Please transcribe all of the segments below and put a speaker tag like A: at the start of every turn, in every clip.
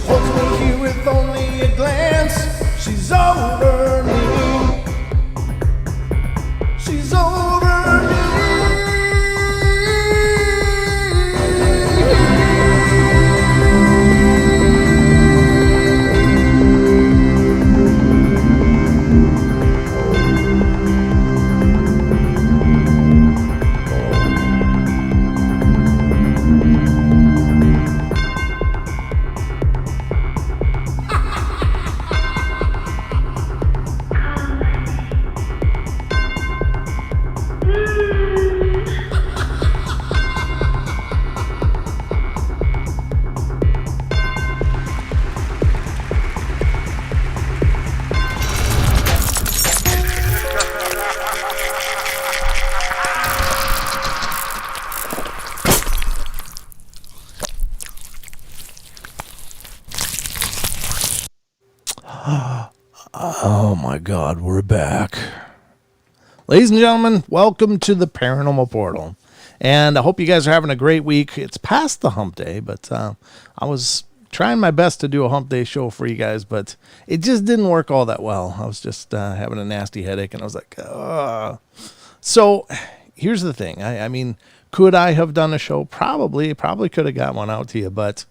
A: Holds me here with only a glance. She's over me. She's over me.
B: Oh my God, we're back. Ladies and gentlemen, welcome to the Paranormal Portal. And I hope you guys are having a great week. It's past the hump day, but I was trying my best to do a hump day show for you guys, but it just didn't work all that well. I was just having a nasty headache, and I was like, ugh. So here's the thing. I mean, could I have done a show? Probably could have got one out to you, but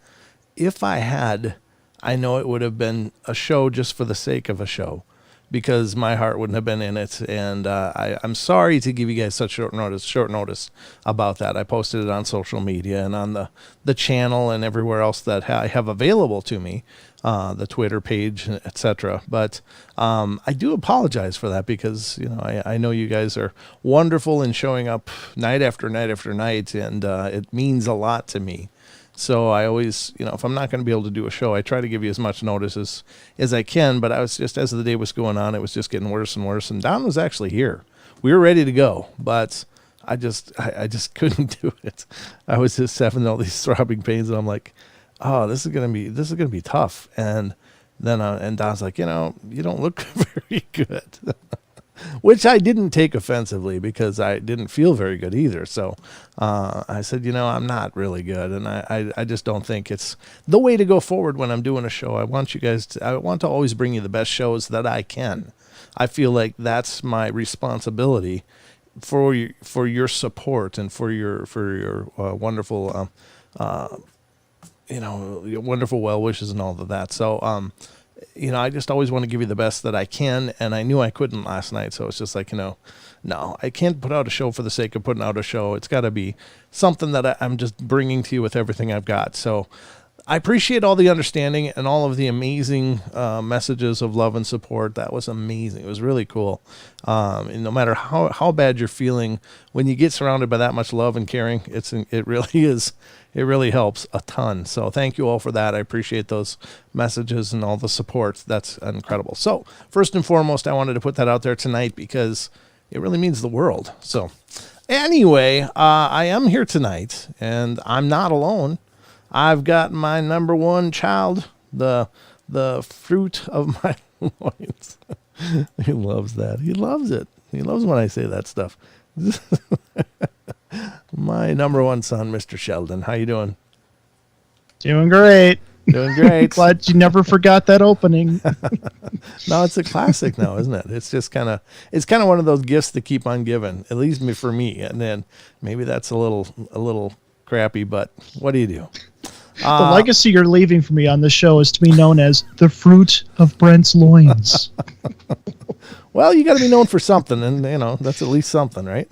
B: if I had, I know it would have been a show just for the sake of a show, because my heart wouldn't have been in it. And I'm sorry to give you guys such short notice about that. I posted it on social media and on the channel and everywhere else that I have available to me, the Twitter page, etc. But I do apologize for that, because I know you guys are wonderful in showing up night after night after night, and it means a lot to me. So I always, if I'm not going to be able to do a show, I try to give you as much notice as I can. But I was just, as the day was going on, it was just getting worse and worse. And Don was actually here. We were ready to go, but I just couldn't do it. I was just having all these throbbing pains, and I'm like, oh, this is gonna be tough. And then and Don's like, you don't look very good. Which I didn't take offensively, because I didn't feel very good either. So I said, I'm not really good. And I just don't think it's the way to go forward when I'm doing a show. I want to always bring you the best shows that I can. I feel like that's my responsibility for your support and for your wonderful, your wonderful well wishes and all of that. So, I just always want to give you the best that I can, and I knew I couldn't last night, so it's just like, no, I can't put out a show for the sake of putting out a show. It's got to be something that I'm just bringing to you with everything I've got. So I appreciate all the understanding and all of the amazing messages of love and support. That was amazing. It was really cool. And no matter how bad you're feeling, when you get surrounded by that much love and caring, it really is. It really helps a ton. So thank you all for that. I appreciate those messages and all the support. That's incredible. So first and foremost, I wanted to put that out there tonight, because it really means the world. So anyway, I am here tonight, and I'm not alone. I've got my number one child, the fruit of my loins. He loves that. He loves it. He loves when I say that stuff. My number one son, Mr. Sheldon. How you doing?
C: Doing great.
B: Doing great.
C: Glad you never forgot that opening.
B: No, it's a classic now, isn't it? It's just kind of one of those gifts that keep on giving, at least for me. And then maybe that's a little crappy, but what do you do?
C: The legacy you're leaving for me on the show is to be known as the fruit of Brent's loins.
B: Well, you got to be known for something, and that's at least something, right?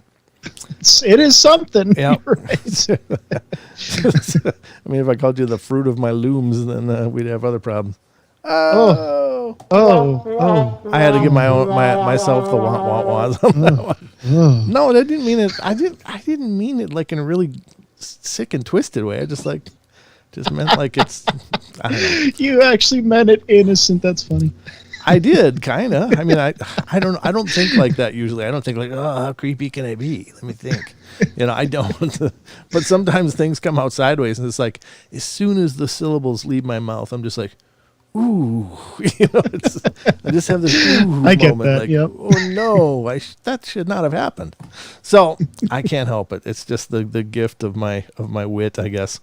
C: It is something.
B: Yeah.
C: Right.
B: I mean, if I called you the fruit of my looms, then we'd have other problems.
C: Oh.
B: I had to give myself the wah-wah-wahs on that one. No, I didn't mean it. I didn't mean it like in a really sick and twisted way. I just meant like it's. I don't know.
C: You actually meant it innocent. That's funny.
B: I did, kind of. I mean, I don't think like that usually. I don't think like, oh, how creepy can I be? Let me think. I don't. But sometimes things come out sideways, and it's like, as soon as the syllables leave my mouth, I'm just like, ooh, I just have this ooh
C: I get
B: moment.
C: that,
B: Like,
C: yep.
B: oh no, that should not have happened. So I can't help it. It's just the gift of my wit, I guess.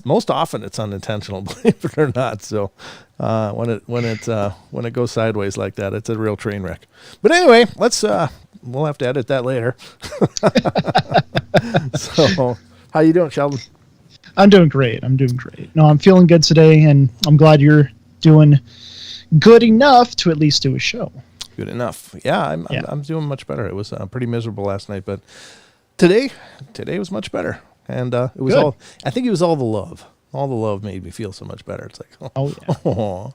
B: Most often it's unintentional, believe it or not. So when it goes sideways like that, it's a real train wreck. But anyway, we'll have to edit that later. So how you doing, Sheldon?
C: I'm doing great. No, I'm feeling good today, and I'm glad you're doing good enough to at least do a show.
B: Good enough. Yeah,
C: Yeah.
B: I'm doing much better. It was pretty miserable last night, but today was much better, and it was
C: Good.
B: all. I think it was all the love. All the love made me feel so much better. It's like,
C: Oh, yeah.
B: oh,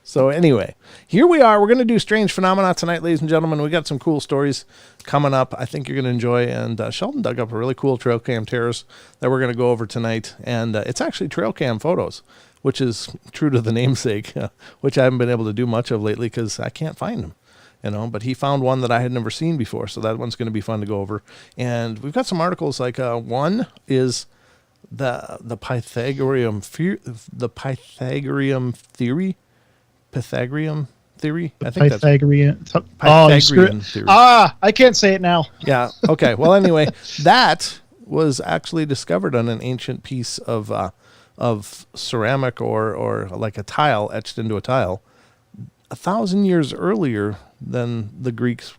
B: So anyway, here we are. We're going to do strange phenomena tonight, ladies and gentlemen. We got some cool stories coming up. I think you're going to enjoy. And Sheldon dug up a really cool trail cam terrace that we're going to go over tonight, and it's actually trail cam photos, which is true to the namesake, which I haven't been able to do much of lately because I can't find them. But he found one that I had never seen before, so that one's going to be fun to go over. And we've got some articles, like one is the Pythagorean theory. Pythagorean theory. I think that's
C: Pythagorean.
B: Pythagorean theory.
C: I can't say it now.
B: Yeah. Okay. Well, anyway, that was actually discovered on an ancient piece of ceramic or like a tile etched into a tile 1,000 years earlier than the Greeks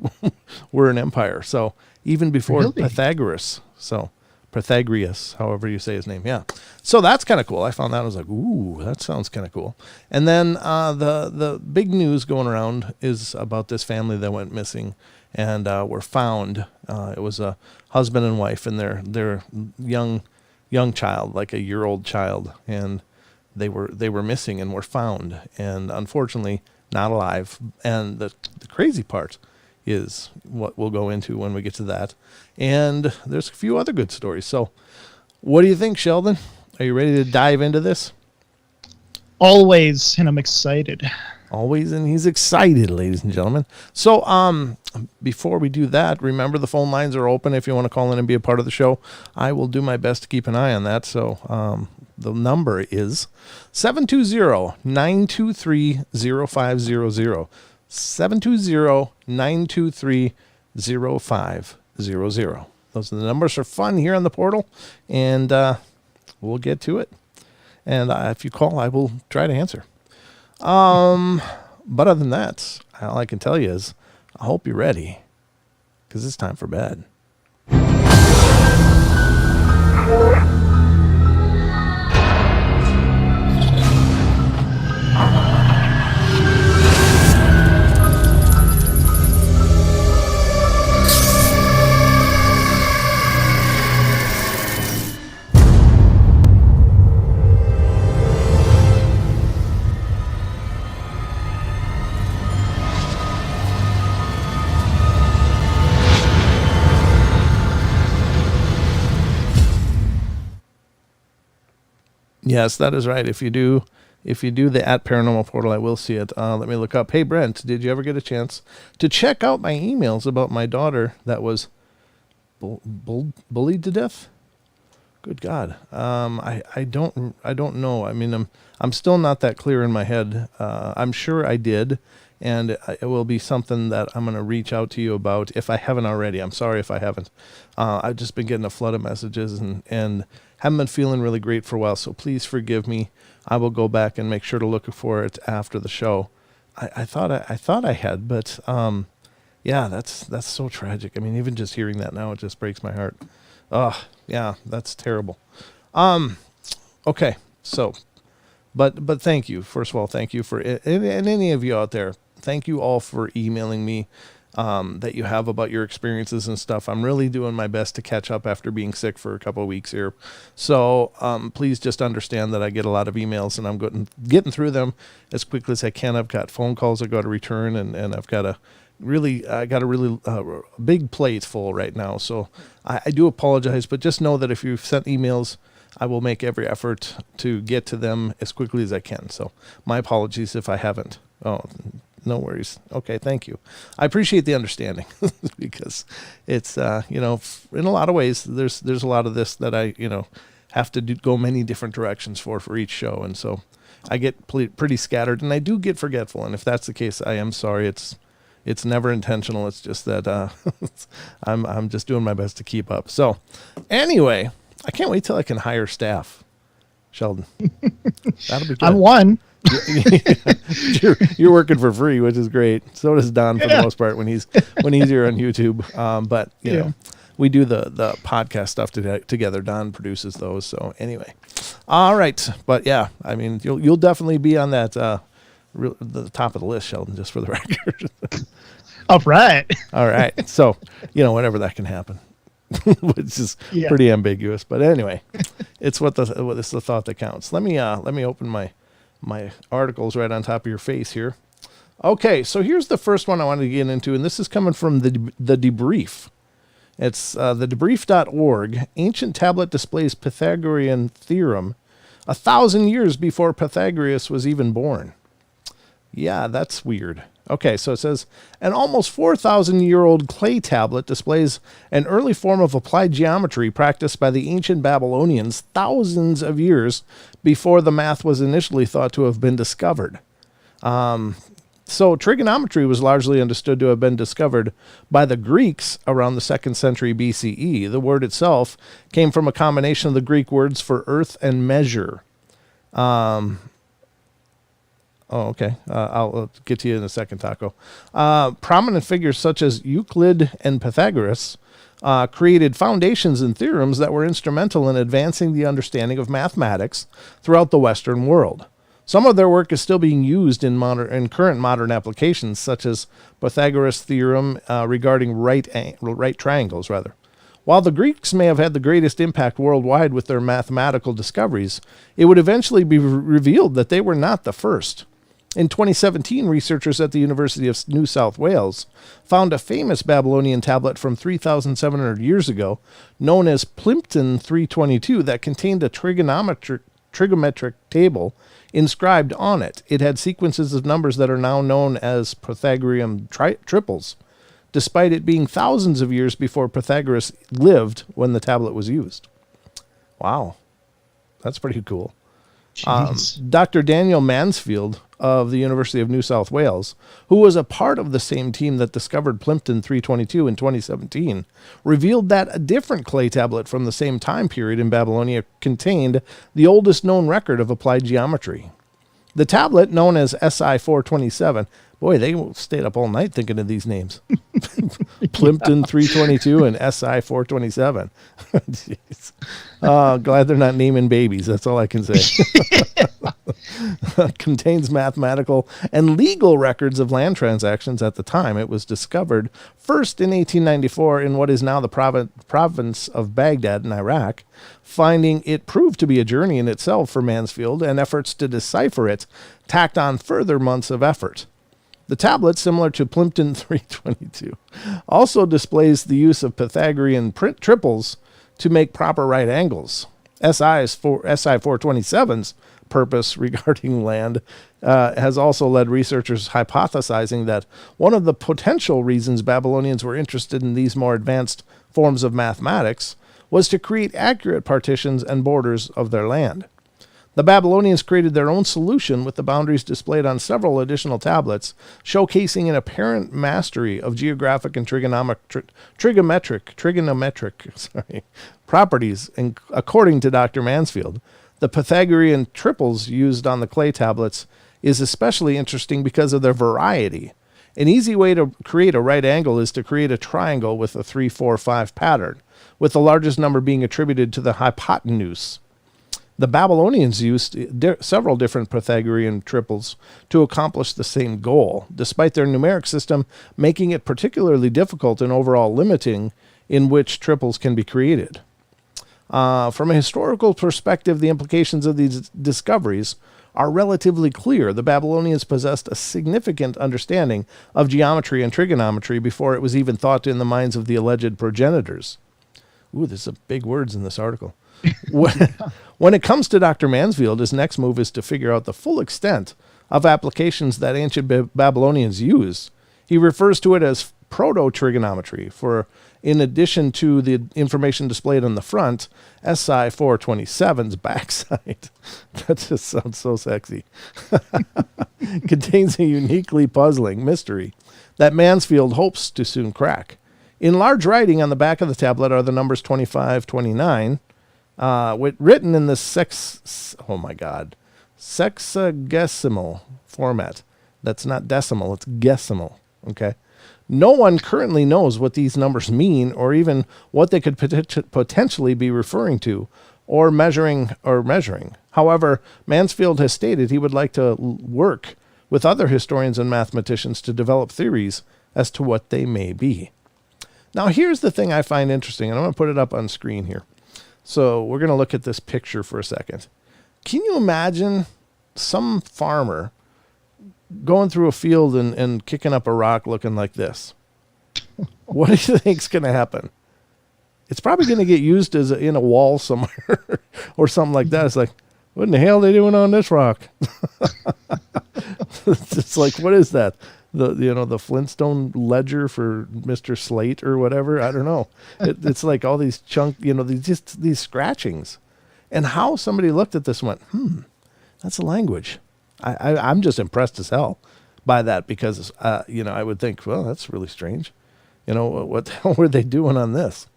B: were an empire. So even before
C: Really?
B: Pythagoras. So Pythagoras, however you say his name. Yeah. So that's kind of cool. I found that. I was like, ooh, that sounds kind of cool. And then the big news going around is about this family that went missing and were found. It was a husband and wife and their young child, like a year-old child, and they were missing and were found, and unfortunately not alive. And the crazy part is what we'll go into when we get to that. And there's a few other good stories. So what do you think, Sheldon? Are you ready to dive into this?
C: Always, and I'm excited.
B: Always, and he's excited, ladies and gentlemen. So before we do that, remember the phone lines are open if you want to call in and be a part of the show. I will do my best to keep an eye on that. So the number is 720-923-0500. 720-923-0500. Those are the numbers for fun here on the portal, and we'll get to it. And if you call, I will try to answer. But other than that, all I can tell you is I hope you're ready, because it's time for bed. Yes, that is right. If you do the @Paranormal Portal, I will see it. Let me look up. Hey, Brent, did you ever get a chance to check out my emails about my daughter that was bullied to death? Good God. I don't know. I mean, I'm still not that clear in my head. I'm sure I did, and it will be something that I'm going to reach out to you about if I haven't already. I'm sorry if I haven't. I've just been getting a flood of messages and haven't been feeling really great for a while, so please forgive me. I will go back and make sure to look for it after the show. I thought I had, but yeah, that's so tragic. I mean, even just hearing that now, it just breaks my heart. Oh, yeah, that's terrible. Okay, so, but thank you. First of all, thank you for and any of you out there. Thank you all for emailing me that you have about your experiences and stuff. I'm really doing my best to catch up after being sick for a couple of weeks here. So please just understand that I get a lot of emails and I'm getting through them as quickly as I can. I've got phone calls I got to return and I've got a really big plate full right now. So I do apologize, but just know that if you've sent emails, I will make every effort to get to them as quickly as I can. So my apologies if I haven't. Oh, no worries. Okay, thank you. I appreciate the understanding because it's, in a lot of ways, there's a lot of this that I, have to go many different directions for each show. And so I get pretty scattered, and I do get forgetful. And if that's the case, I am sorry. It's never intentional. It's just that I'm just doing my best to keep up. So anyway, I can't wait till I can hire staff, Sheldon. That'll be good.
C: I'm one.
B: You're working for free, which is great. So does Don for the most part when he's here on YouTube. But you know, we do the podcast stuff together. Don produces those. So anyway, all right. But yeah, I mean, you'll definitely be on that the top of the list, Sheldon. Just for the record.
C: All right.
B: All right. So whenever that can happen. Which is pretty ambiguous, but anyway, it's the thought that counts. Let me open my articles right on top of your face here. Okay, so here's the first one I wanted to get into, and this is coming from the Debrief. It's the debrief.org. Ancient tablet displays Pythagorean theorem 1,000 years before Pythagoras was even born. Yeah, that's weird. Okay, so it says, an almost 4,000-year-old clay tablet displays an early form of applied geometry practiced by the ancient Babylonians thousands of years before the math was initially thought to have been discovered. So trigonometry was largely understood to have been discovered by the Greeks around the 2nd century BCE. The word itself came from a combination of the Greek words for earth and measure. Oh, okay. I'll get to you in a second, Taco. Prominent figures such as Euclid and Pythagoras created foundations and theorems that were instrumental in advancing the understanding of mathematics throughout the Western world. Some of their work is still being used in current modern applications, such as Pythagoras' theorem regarding right triangles. While the Greeks may have had the greatest impact worldwide with their mathematical discoveries, it would eventually be revealed that they were not the first. In 2017, researchers at the University of New South Wales found a famous Babylonian tablet from 3,700 years ago, known as Plimpton 322, that contained a trigonometric table inscribed on it. It had sequences of numbers that are now known as Pythagorean triples, despite it being thousands of years before Pythagoras lived when the tablet was used. Wow, that's pretty cool. Dr. Daniel Mansfield of the University of New South Wales, who was a part of the same team that discovered Plimpton 322 in 2017, revealed that a different clay tablet from the same time period in Babylonia contained the oldest known record of applied geometry. The tablet, known as SI 427, boy, they stayed up all night thinking of these names. Plimpton 322 and SI 427. Jeez. Glad they're not naming babies. That's all I can say. Contains mathematical and legal records of land transactions at the time. It was discovered first in 1894 in what is now the province of Baghdad in Iraq. Finding it proved to be a journey in itself for Mansfield, and efforts to decipher it tacked on further months of effort. The tablet, similar to Plimpton 322, also displays the use of Pythagorean triples to make proper right angles. SI 427's purpose regarding land has also led researchers hypothesizing that one of the potential reasons Babylonians were interested in these more advanced forms of mathematics was to create accurate partitions and borders of their land. The Babylonians created their own solution with the boundaries displayed on several additional tablets, showcasing an apparent mastery of geographic and trigonometric properties. And according to Dr. Mansfield, the Pythagorean triples used on the clay tablets is especially interesting because of their variety. An easy way to create a right angle is to create a triangle with a 3-4-5 pattern, with the largest number being attributed to the hypotenuse. The Babylonians used several different Pythagorean triples to accomplish the same goal, despite their numeric system making it particularly difficult and overall limiting in which triples can be created. From a historical perspective, the implications of these discoveries are relatively clear. The Babylonians possessed a significant understanding of geometry and trigonometry before it was even thought in the minds of the alleged progenitors. Ooh, there's some big words in this article. When it comes to Dr. Mansfield, his next move is to figure out the full extent of applications that ancient Babylonians used. He refers to it as proto-trigonometry for, in addition to the information displayed on the front, SI 427's backside, that just sounds so sexy, contains a uniquely puzzling mystery that Mansfield hopes to soon crack. In large writing on the back of the tablet are the numbers 25, 29, written in the sexagesimal format. That's not decimal, it's gesimal. Okay. No one currently knows what these numbers mean or even what they could potentially be referring to or measuring. However, Mansfield has stated he would like to work with other historians and mathematicians to develop theories as to what they may be. Now, here's the thing I find interesting, and I'm going to put it up on screen here. So we're going to look at this picture for a second. Can you imagine some farmer going through a field and kicking up a rock looking like this? What do you think's going to happen? It's probably going to get used as in a wall somewhere or something like that. It's like, what in the hell are they doing on this rock? It's like, what is that? The Flintstone ledger for Mr. Slate or whatever. I don't know. It's like all these these scratchings, and how somebody looked at this and went, that's a language. I'm just impressed as hell by that because, I would think, well, that's really strange. What the hell were they doing on this?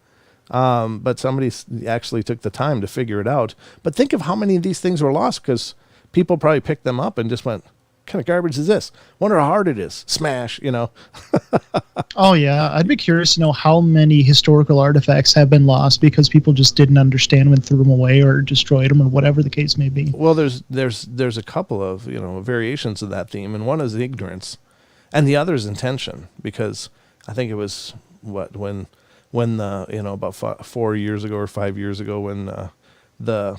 B: But somebody actually took the time to figure it out. But think of how many of these things were lost because people probably picked them up and just went, what kind of garbage is this? Wonder how hard it is. Smash,
C: Oh, yeah. I'd be curious to know how many historical artifacts have been lost because people just didn't understand when threw them away or destroyed them or whatever the case may be.
B: Well, there's a couple of, variations of that theme, and one is ignorance and the other is intention, because I think it was when the, about 4 years ago or 5 years ago when the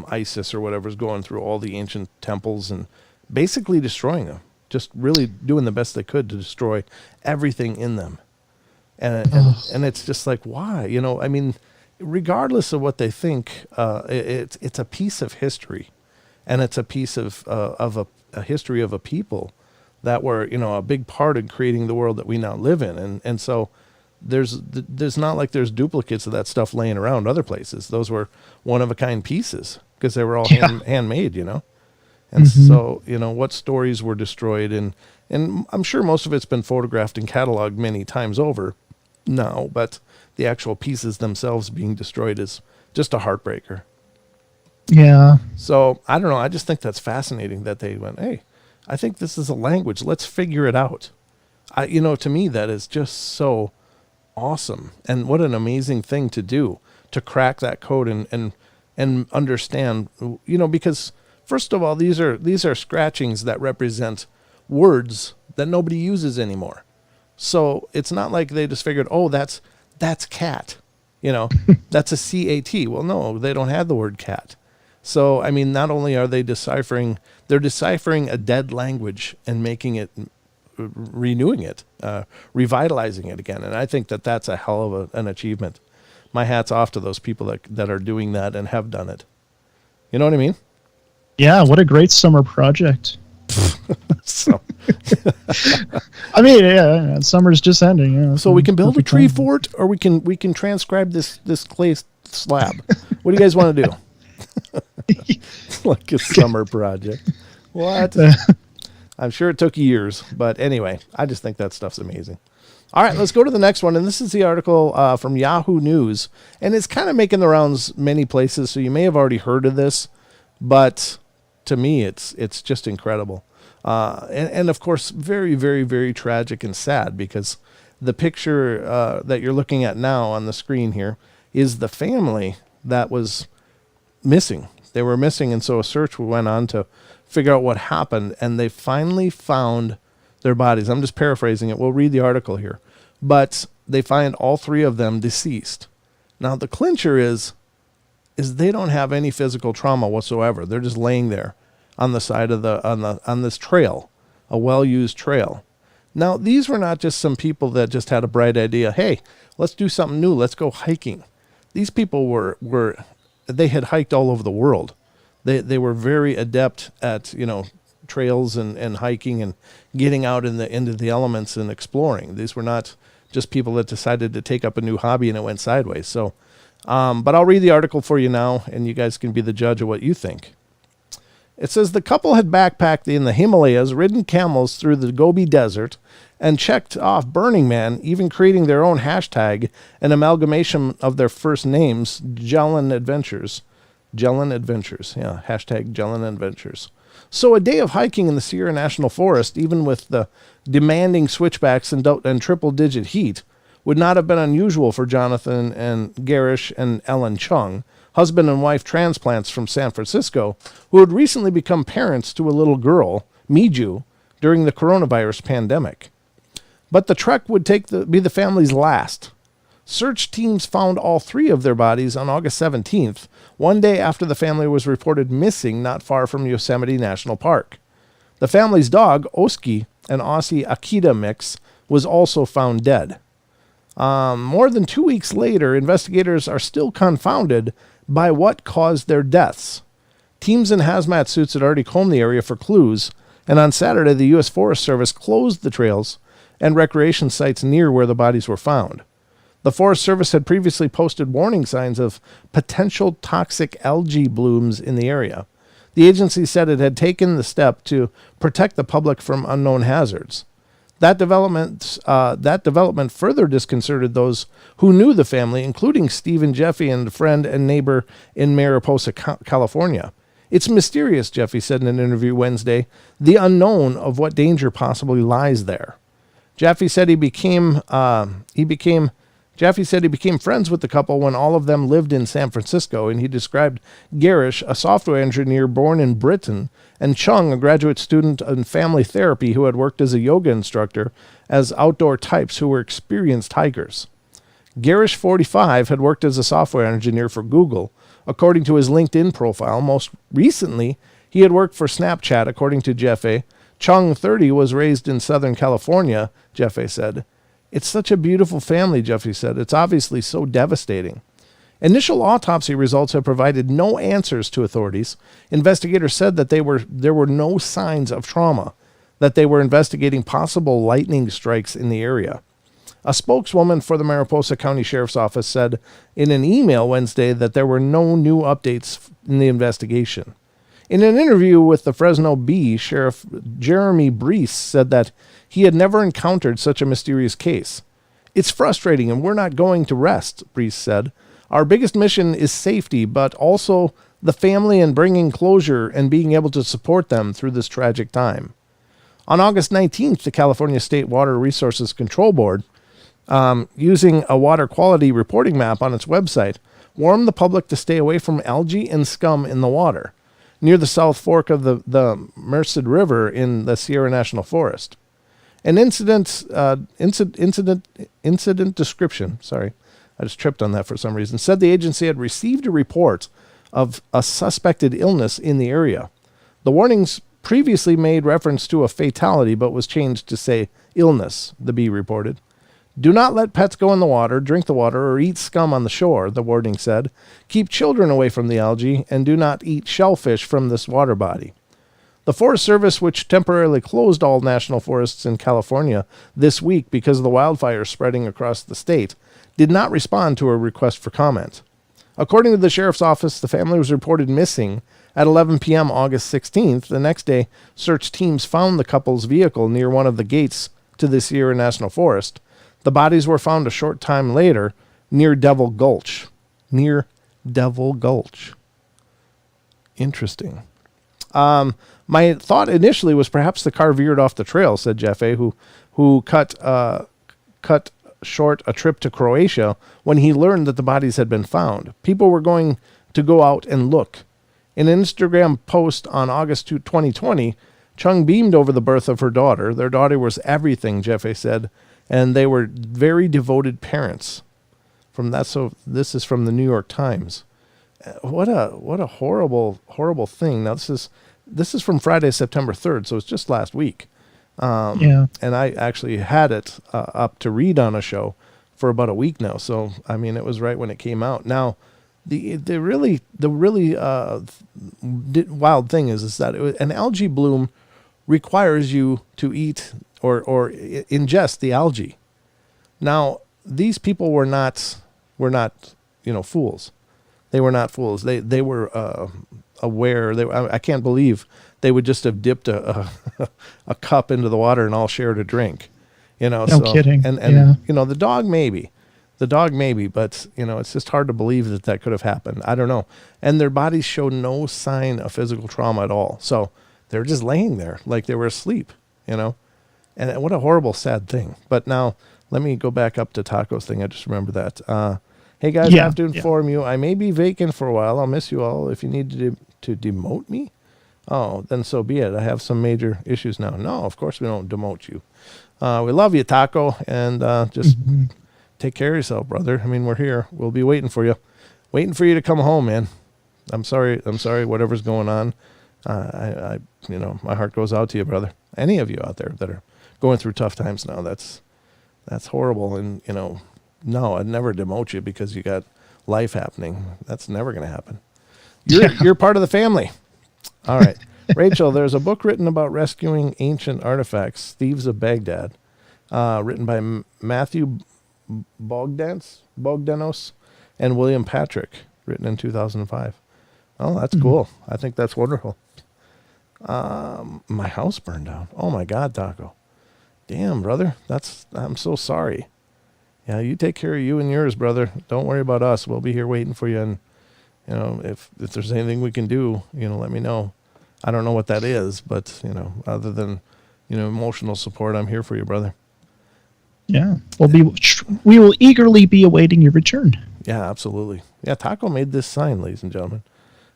B: ISIS or whatever is going through all the ancient temples and basically destroying them, just really doing the best they could to destroy everything in them. And it's just like, why? Regardless of what they think, it's a piece of history, and it's a piece of a history of a people that were, a big part in creating the world that we now live in. And so there's not like there's duplicates of that stuff laying around other places. Those were one of a kind pieces because they were all handmade, And so, what stories were destroyed, and I'm sure most of it's been photographed and cataloged many times over now, but the actual pieces themselves being destroyed is just a heartbreaker.
C: Yeah.
B: So I don't know. I just think that's fascinating that they went, hey, I think this is a language. Let's figure it out. To me, that is just so awesome. And what an amazing thing to do, to crack that code and understand, because first of all, these are scratchings that represent words that nobody uses anymore. So it's not like they just figured, oh, that's cat, that's a CAT. Well, no, they don't have the word cat. So, not only are they deciphering, they're deciphering a dead language and making it, renewing it, revitalizing it again. And I think that that's a hell of an achievement. My hat's off to those people that are doing that and have done it. You know what I mean?
C: Yeah, what a great summer project.
B: So,
C: yeah, summer's just ending.
B: So we can build a tree fort, or we can transcribe this clay slab. What do you guys want to do? Like a summer project. What? I'm sure it took years, but anyway, I just think that stuff's amazing. All right, let's go to the next one, and this is the article from Yahoo News, and it's kind of making the rounds many places, so you may have already heard of this, but to me, it's just incredible, and of course, very, very, very tragic and sad, because the picture that you're looking at now on the screen here is the family that was missing. They were missing, and so a search went on to figure out what happened, and they finally found their bodies. I'm just paraphrasing it. We'll read the article here. But they find all three of them deceased. Now, the clincher is they don't have any physical trauma whatsoever. They're just laying there on the side of on this trail, a well-used trail. Now, these were not just some people that just had a bright idea. Hey, let's do something new. Let's go hiking. These people they had hiked all over the world. They were very adept at, trails and hiking and getting out into the elements and exploring. These were not just people that decided to take up a new hobby and it went sideways. So, but I'll read the article for you now, and you guys can be the judge of what you think. It says the couple had backpacked in the Himalayas, ridden camels through the Gobi Desert, and checked off Burning Man, even creating their own hashtag, an amalgamation of their first names, Jelen Adventures. Jelen Adventures, yeah, hashtag Jelen Adventures. So a day of hiking in the Sierra National Forest, even with the demanding switchbacks and triple-digit heat, would not have been unusual for Jonathan and Garish and Ellen Chung, husband and wife transplants from San Francisco, who had recently become parents to a little girl, Miju, during the coronavirus pandemic. But the trek would be the family's last. Search teams found all three of their bodies on August 17th, one day after the family was reported missing not far from Yosemite National Park. The family's dog, Oski, an Aussie Akita mix, was also found dead. More than 2 weeks later, investigators are still confounded by what caused their deaths. Teams in hazmat suits had already combed the area for clues, and on Saturday, the U.S. Forest Service closed the trails and recreation sites near where the bodies were found. The Forest Service had previously posted warning signs of potential toxic algae blooms in the area. The agency said it had taken the step to protect the public from unknown hazards. That development further disconcerted those who knew the family, including Stephen Jeffy and a friend and neighbor in Mariposa, California. It's mysterious, Jeffy said in an interview Wednesday, the unknown of what danger possibly lies there. Jeffy said he became friends with the couple when all of them lived in San Francisco, and he described Garish, a software engineer born in Britain, and Chung, a graduate student in family therapy who had worked as a yoga instructor, as outdoor types who were experienced hikers. Garish, 45, had worked as a software engineer for Google, according to his LinkedIn profile. Most recently, he had worked for Snapchat, according to Jeffy. Chung, 30, was raised in Southern California, Jeffy said. It's such a beautiful family, Jeffy said. It's obviously so devastating. Initial autopsy results have provided no answers to authorities. Investigators said that there were no signs of trauma, that they were investigating possible lightning strikes in the area. A spokeswoman for the Mariposa County Sheriff's Office said in an email Wednesday that there were no new updates in the investigation. In an interview with the Fresno Bee, Sheriff Jeremy Brees said that he had never encountered such a mysterious case. It's frustrating and we're not going to rest, Brees said. Our biggest mission is safety, but also the family and bringing closure and being able to support them through this tragic time. On August 19th, the California State Water Resources Control Board, using a water quality reporting map on its website, warned the public to stay away from algae and scum in the water near the South Fork of the Merced River in the Sierra National Forest. An incident description, sorry, I just tripped on that for some reason, said the agency had received a report of a suspected illness in the area. The warnings previously made reference to a fatality, but was changed to say illness, the Bee reported. Do not let pets go in the water, drink the water, or eat scum on the shore, the warning said. Keep children away from the algae, and do not eat shellfish from this water body. The Forest Service, which temporarily closed all national forests in California this week because of the wildfires spreading across the state, did not respond to a request for comment. According to the sheriff's office, the family was reported missing at 11 p.m. August 16th. The next day, search teams found the couple's vehicle near one of the gates to the Sierra National Forest. The bodies were found a short time later near Devil Gulch. Near Devil Gulch. Interesting. My thought initially was perhaps the car veered off the trail, said Jeff A., who cut short a trip to Croatia when he learned that the bodies had been found. People were going to go out and look. In an Instagram post on August 2, 2020, Chung beamed over the birth of her daughter. Their daughter was everything, Jeff A. said, and they were very devoted parents. So this is from the New York Times. What a horrible thing. Now this is from Friday, September 3rd, so it's just last week. And I actually had it up to read on a show for about a week now. So I mean, it was right when it came out. Now, the really wild thing is that an algae bloom requires you to eat or ingest the algae. Now, these people were not fools. They were not fools. They were aware. I can't believe they would just have dipped a cup into the water and all shared a drink.
C: No kidding.
B: And the dog maybe, but it's just hard to believe that could have happened. I don't know. And their bodies show no sign of physical trauma at all. So they're just laying there like they were asleep. And what a horrible, sad thing. But now let me go back up to Taco's thing. I just remember that. Hey guys, I have to inform you, I may be vacant for a while. I'll miss you all. If you need to demote me, oh, then so be it. I have some major issues now. No, of course we don't demote you. We love you, Taco, and just take care of yourself, brother. I mean, we're here. We'll be waiting for you to come home, man. I'm sorry. Whatever's going on, my heart goes out to you, brother. Any of you out there that are going through tough times now, that's horrible. And no, I'd never demote you because you got life happening. That's never going to happen. You're part of the family. All right. Rachel, there's a book written about rescuing ancient artifacts, Thieves of Baghdad, written by Matthew Bogdanos and William Patrick, written in 2005. Oh, that's cool. I think that's wonderful. My house burned down. Oh, my God, Taco. Damn, brother. I'm so sorry. Yeah, you take care of you and yours, brother. Don't worry about us. We'll be here waiting for you. And, if there's anything we can do, let me know. I don't know what that is, but, other than, emotional support, I'm here for you, brother.
C: Yeah. We will eagerly be awaiting your return.
B: Yeah, absolutely. Yeah, Taco made this sign, ladies and gentlemen.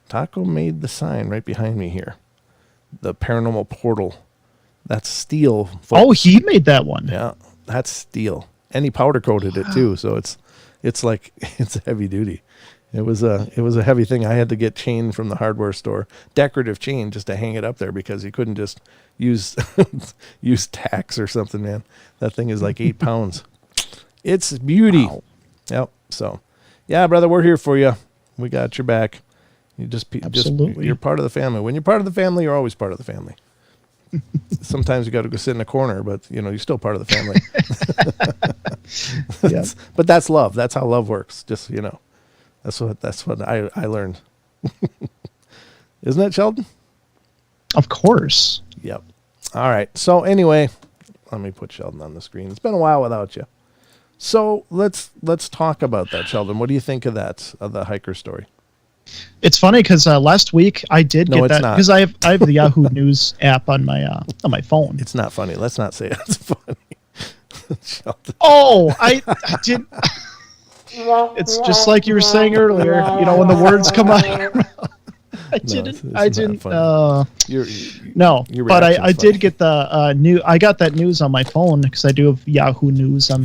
B: Taco made the sign right behind me here. The Paranormal Portal. That's steel. Folks.
C: Oh, he made that one.
B: Yeah, that's steel. And he powder coated it too, so it's like it's heavy duty. It was a heavy thing. I had to get chain from the hardware store, decorative chain, just to hang it up there because you couldn't just use use tacks or something, man. That thing is like 8 pounds. It's beauty. Wow. Yep. So, yeah, brother, we're here for you. We got your back.
C: Absolutely.
B: You're part of the family. When you're part of the family, you're always part of the family. Sometimes you got to go sit in a corner, but you're still part of the family.
C: Yeah.
B: But that's love. That's how love works. Just that's what I learned. Isn't it, Sheldon?
C: Of course.
B: Yep. All right. So anyway, let me put Sheldon on the screen. It's been a while without you. So let's talk about that, Sheldon. What do you think of that, of the hiker story?
C: It's funny because last week I did get that because I have the Yahoo News app on my phone.
B: It's not funny. Let's not say it's funny. Sheldon.
C: Oh, I did. It's just like you were saying earlier. When the words come out. I didn't. No, but I did get the I got that news on my phone because I do have Yahoo News on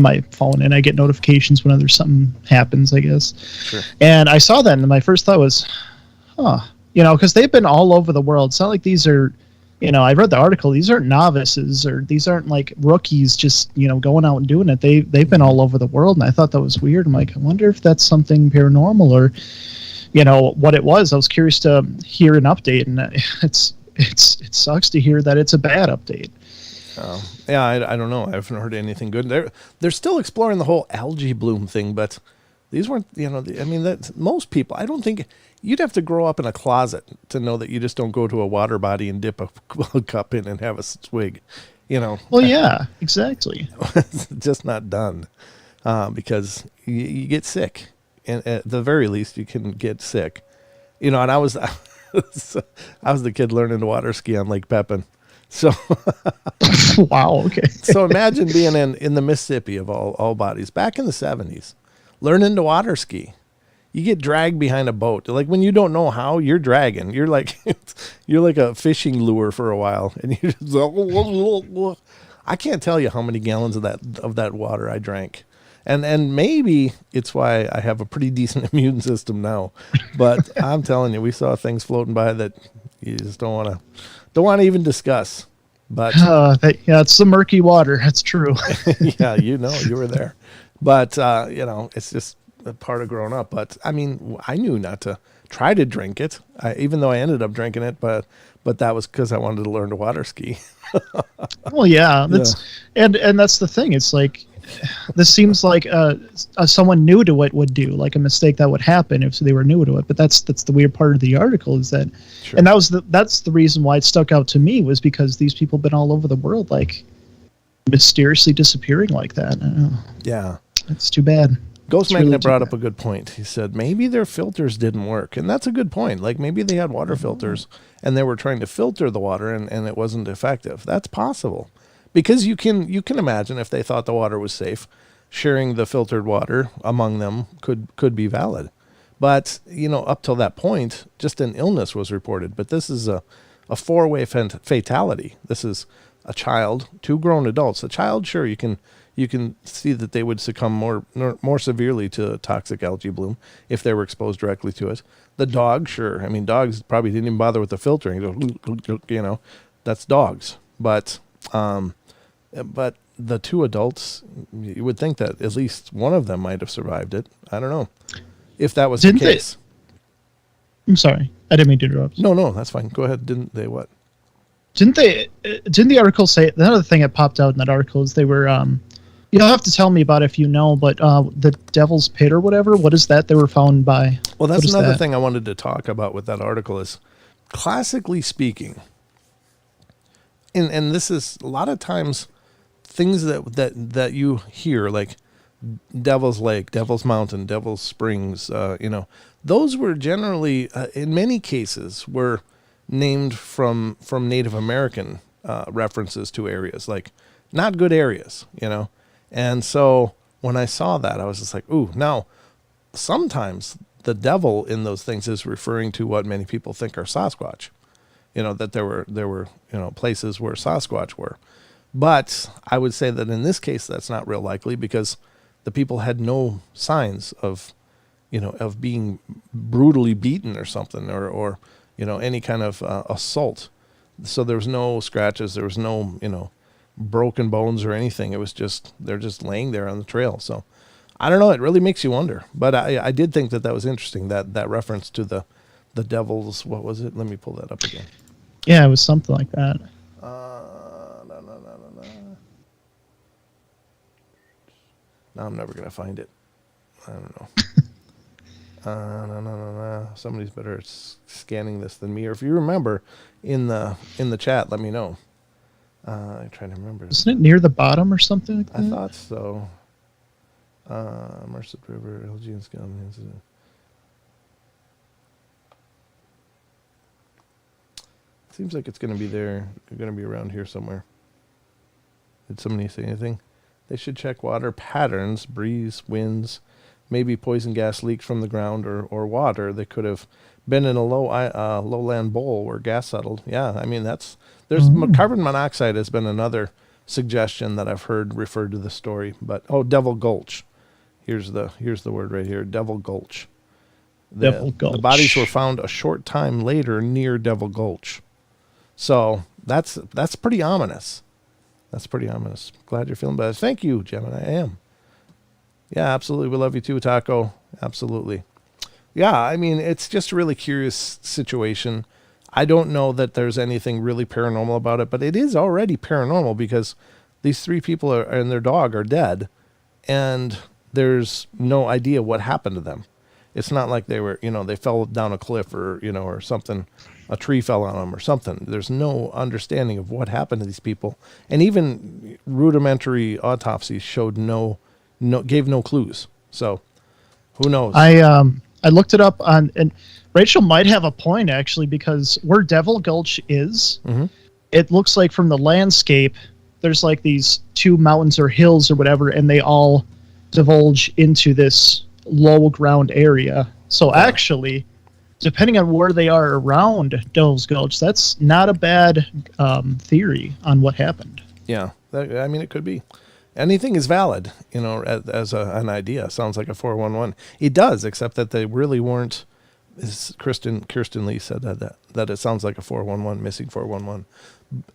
C: my phone, and I get notifications whenever something happens, I guess.
B: Sure.
C: And I saw that, and my first thought was, because they've been all over the world. It's not like these are, I read the article. These aren't novices, or these aren't like rookies just going out and doing it. They've been all over the world, and I thought that was weird. I'm like, I wonder if that's something paranormal or. What it was. I was curious to hear an update, and it sucks to hear that it's a bad update.
B: Yeah, I don't know. I haven't heard anything good. They're still exploring the whole algae bloom thing, but these weren't. That most people. I don't think you'd have to grow up in a closet to know that you just don't go to a water body and dip a cup in and have a swig. Well,
C: yeah, exactly.
B: It's just not done because you get sick. And at the very least, you can get sick, And I was the kid learning to water ski on Lake Pepin. So,
C: wow. Okay.
B: So imagine being in the Mississippi of all bodies back in the 70s, learning to water ski. You get dragged behind a boat. Like when you don't know how, you're dragging. You're like a fishing lure for a while, and you just I can't tell you how many gallons of that water I drank. And maybe it's why I have a pretty decent immune system now. But I'm telling you, we saw things floating by that you just don't want to even discuss. But
C: it's the murky water. That's true.
B: Yeah, you were there. But it's just a part of growing up. But I mean, I knew not to try to drink it, even though I ended up drinking it, but that was because I wanted to learn to water ski.
C: Well, yeah, and that's the thing. It's like this seems like someone new to it would do, like a mistake that would happen if they were new to it. But that's the weird part of the article is that,
B: Sure.
C: and that's the reason why it stuck out to me was because these people have been all over the world, like mysteriously disappearing like that. I don't know.
B: Yeah.
C: It's too bad.
B: Ghost
C: It's
B: Magnet
C: really too
B: brought
C: bad.
B: up a good point. He said maybe their filters didn't work. And that's a good point. Like maybe they had water filters and they were trying to filter the water and it wasn't effective. That's possible. Because you can imagine if they thought the water was safe, sharing the filtered water among them could be valid. But, up till that point, just an illness was reported. But this is a four-way fatality. This is a child, two grown adults. A child, sure, you can see that they would succumb more severely to toxic algae bloom if they were exposed directly to it. The dog, sure. I mean, dogs probably didn't even bother with the filtering. That's dogs. But the two adults, you would think that at least one of them might have survived it. I don't know if that was the case.
C: I'm sorry, I didn't mean to interrupt.
B: No, that's fine. Go ahead. Didn't they what?
C: Didn't the article say another thing that popped out in that article is they were you'll have to tell me about it if you know, but the Devil's Pit or whatever, what is that they were found by?
B: Well, that's another thing I wanted to talk about with that article is classically speaking, and this is a lot of times things that you hear like Devil's Lake, Devil's Mountain, Devil's Springs, those were generally in many cases were named from Native American references to areas, like not good areas, And so when I saw that, I was just like, ooh, now sometimes the devil in those things is referring to what many people think are Sasquatch, that there were places where Sasquatch were. But I would say that in this case, that's not real likely because the people had no signs of being brutally beaten or something or any kind of assault. So there was no scratches. There was no, broken bones or anything. It was they're just laying there on the trail. So I don't know. It really makes you wonder. But I did think that was interesting, that reference to the devil's, what was it? Let me pull that up again.
C: Yeah, it was something like that.
B: Now I'm never going to find it. I don't know. No. Somebody's better at scanning this than me. Or if you remember in the chat, let me know. I'm trying to remember.
C: Isn't it near the bottom or something like that?
B: I thought so. Merced River, LG and Scum incident. Seems like it's going to be there. It's going to be around here somewhere. Did somebody say anything? They should check water patterns, breeze, winds, maybe poison gas leaked from the ground or water that could have been in a lowland bowl where gas settled. Yeah, I mean carbon monoxide has been another suggestion that I've heard referred to the story. But Devil Gulch. Here's the word right here, Devil Gulch.
C: Devil Gulch.
B: The bodies were found a short time later near Devil Gulch. So that's pretty ominous. That's pretty ominous. Glad you're feeling better. Thank you, Gemini. I am. Yeah, absolutely. We love you too, Taco. Absolutely. Yeah, I mean, it's just a really curious situation. I don't know that there's anything really paranormal about it, but it is already paranormal because these three people and their dog are dead, and there's no idea what happened to them. It's not like they were, they fell down a cliff or something, a tree fell on them or something. There's no understanding of what happened to these people. And even rudimentary autopsies showed gave no clues. So who knows?
C: I looked it up and Rachel might have a point actually, because where Devil Gulch is, it looks like from the landscape, there's like these two mountains or hills or whatever, and they all divulge into this low ground area. So actually, depending on where they are around Devil's Gulch, that's not a bad theory on what happened.
B: Yeah, it could be. Anything is valid, as an idea. Sounds like a 411. It does, except that they really weren't. Kirsten Lee said that it sounds like a 411, missing 411.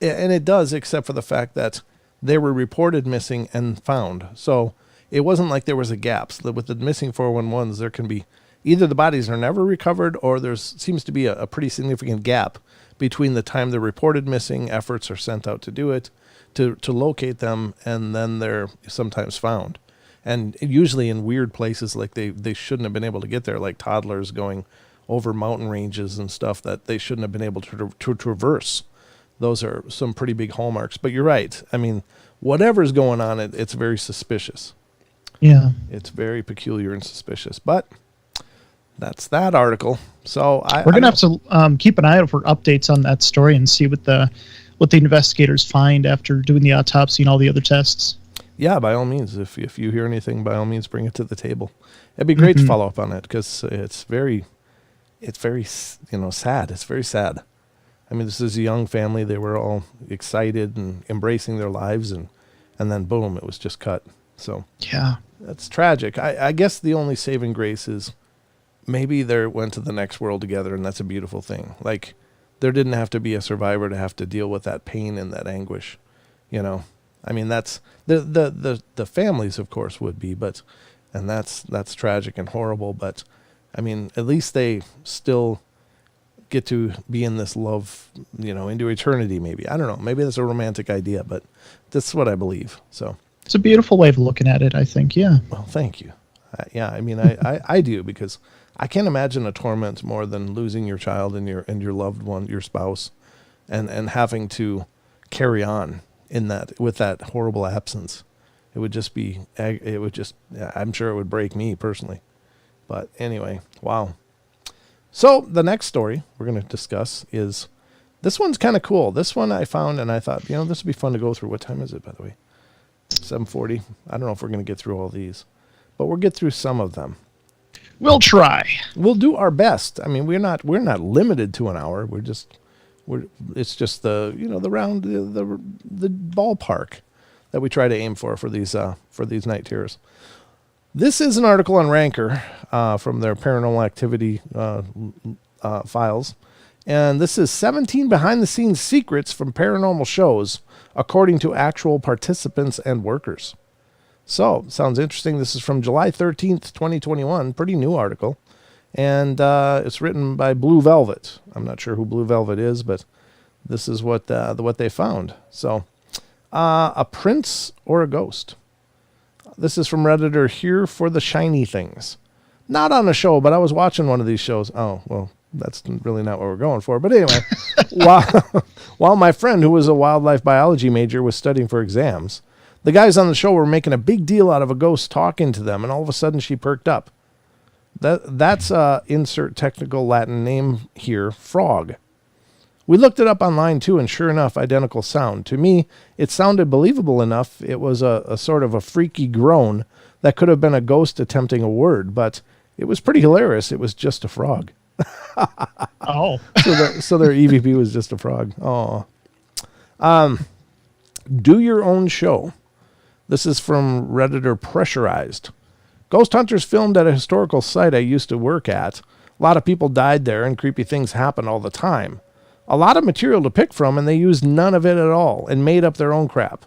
B: And it does, except for the fact that they were reported missing and found. So it wasn't like there was a gap. So with the missing 411s, there can be either the bodies are never recovered or there seems to be a pretty significant gap between the time they're reported missing, efforts are sent out to do it, to locate them, and then they're sometimes found. And usually in weird places, like they shouldn't have been able to get there, like toddlers going over mountain ranges and stuff that they shouldn't have been able to traverse. Those are some pretty big hallmarks. But you're right. I mean, whatever's going on, it's very suspicious.
C: Yeah.
B: It's very peculiar and suspicious. But that's that article. So
C: we're gonna have to keep an eye out for updates on that story and see what the investigators find after doing the autopsy and all the other tests.
B: Yeah, by all means. If you hear anything, by all means, bring it to the table. It'd be great to follow up on it because it's very sad. It's very sad. I mean, this is a young family. They were all excited and embracing their lives, and then boom, it was just cut. So
C: yeah,
B: that's tragic. I guess the only saving grace is maybe they went to the next world together, and that's a beautiful thing. Like, there didn't have to be a survivor to have to deal with that pain and that anguish, I mean, that's the families, of course, would be, and that's tragic and horrible. But I mean, at least they still get to be in this love, into eternity. Maybe, I don't know. Maybe that's a romantic idea, but that's what I believe. So
C: it's a beautiful way of looking at it, I think. Yeah.
B: Well, thank you. Yeah, I mean, I do, because I can't imagine a torment more than losing your child and your loved one, your spouse, and having to carry on with that horrible absence. I'm sure it would break me personally. But anyway, wow. So the next story we're going to discuss is, this one's kind of cool. This one I found and I thought, this would be fun to go through. What time is it, by the way? 7:40. I don't know if we're going to get through all these, but we'll get through some of them.
C: We'll try.
B: We'll do our best. I mean, we're not limited to an hour. It's just the round, the ballpark that we try to aim for these night terrors. This is an article on Ranker from their Paranormal Activity files, and this is 17 behind-the-scenes secrets from paranormal shows, according to actual participants and workers. So, sounds interesting. This is from July 13th, 2021. Pretty new article. And it's written by Blue Velvet. I'm not sure who Blue Velvet is, but this is what they found. So, a prince or a ghost. This is from Redditor Here for the Shiny Things. Not on a show, but I was watching one of these shows. Oh, well, that's really not what we're going for. But anyway, while my friend, who was a wildlife biology major, was studying for exams, the guys on the show were making a big deal out of a ghost talking to them, and all of a sudden she perked up. That's insert technical Latin name here, frog. We looked it up online too, and sure enough, identical sound. To me, it sounded believable enough. It was a sort of a freaky groan that could have been a ghost attempting a word, but it was pretty hilarious. It was just a frog.
C: Oh.
B: So their EVP was just a frog. Oh. Do your own show. This is from Redditor Pressurized. Ghost hunters filmed at a historical site I used to work at. A lot of people died there, and creepy things happened all the time. A lot of material to pick from, and they used none of it at all and made up their own crap.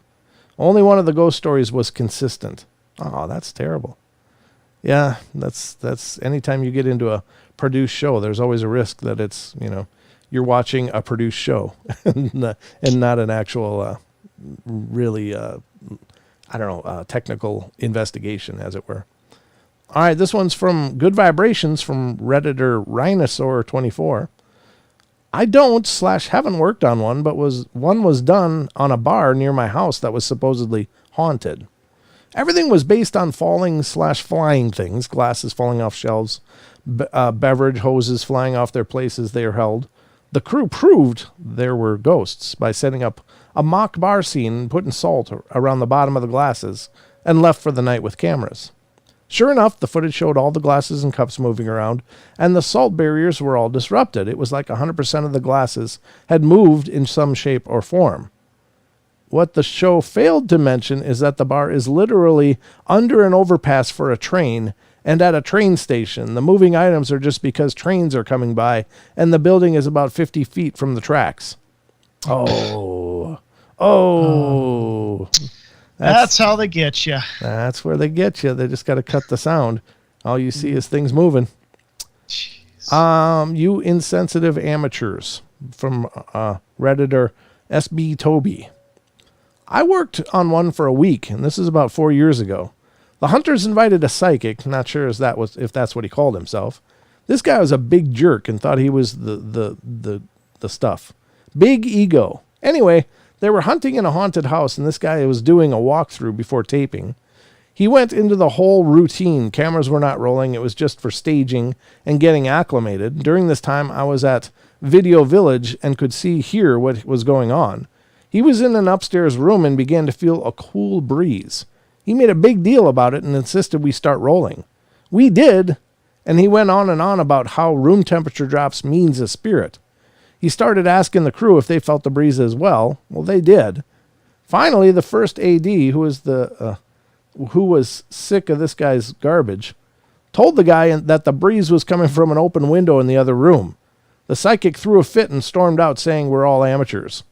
B: Only one of the ghost stories was consistent. Oh, that's terrible. Yeah, that's anytime you get into a produced show, there's always a risk that it's, you're watching a produced show and not an actual, really, technical investigation, as it were. All right, this one's from Good Vibrations from Redditor Rhinosaur24. I haven't worked on one, but one was done on a bar near my house that was supposedly haunted. Everything was based on falling/flying things, glasses falling off shelves, beverage hoses flying off their places they are held. The crew proved there were ghosts by setting up a mock bar scene and putting salt around the bottom of the glasses, and left for the night with cameras. Sure enough, the footage showed all the glasses and cups moving around, and the salt barriers were all disrupted. It was like 100% of the glasses had moved in some shape or form. What the show failed to mention is that the bar is literally under an overpass for a train and at a train station. The moving items are just because trains are coming by, and the building is about 50 feet from the tracks. Oh.
C: That's how they get you.
B: That's where they get you. They just got to cut the sound. All you see is things moving. You insensitive amateurs, from Redditor SB Toby. I worked on one for a week, and this is about 4 years ago. The hunters invited a psychic, not sure if that's what he called himself. This guy was a big jerk and thought he was the stuff. Big ego. Anyway, they were hunting in a haunted house, and this guy was doing a walkthrough before taping. He went into the whole routine. Cameras were not rolling. It was just for staging and getting acclimated. During this time, I was at Video Village and could hear what was going on. He was in an upstairs room and began to feel a cool breeze. He made a big deal about it and insisted we start rolling. We did, and he went on and on about how room temperature drops means a spirit. He started asking the crew if they felt the breeze as well. Well, they did. Finally, the first AD, who was sick of this guy's garbage, told the guy that the breeze was coming from an open window in the other room. The psychic threw a fit and stormed out saying we're all amateurs.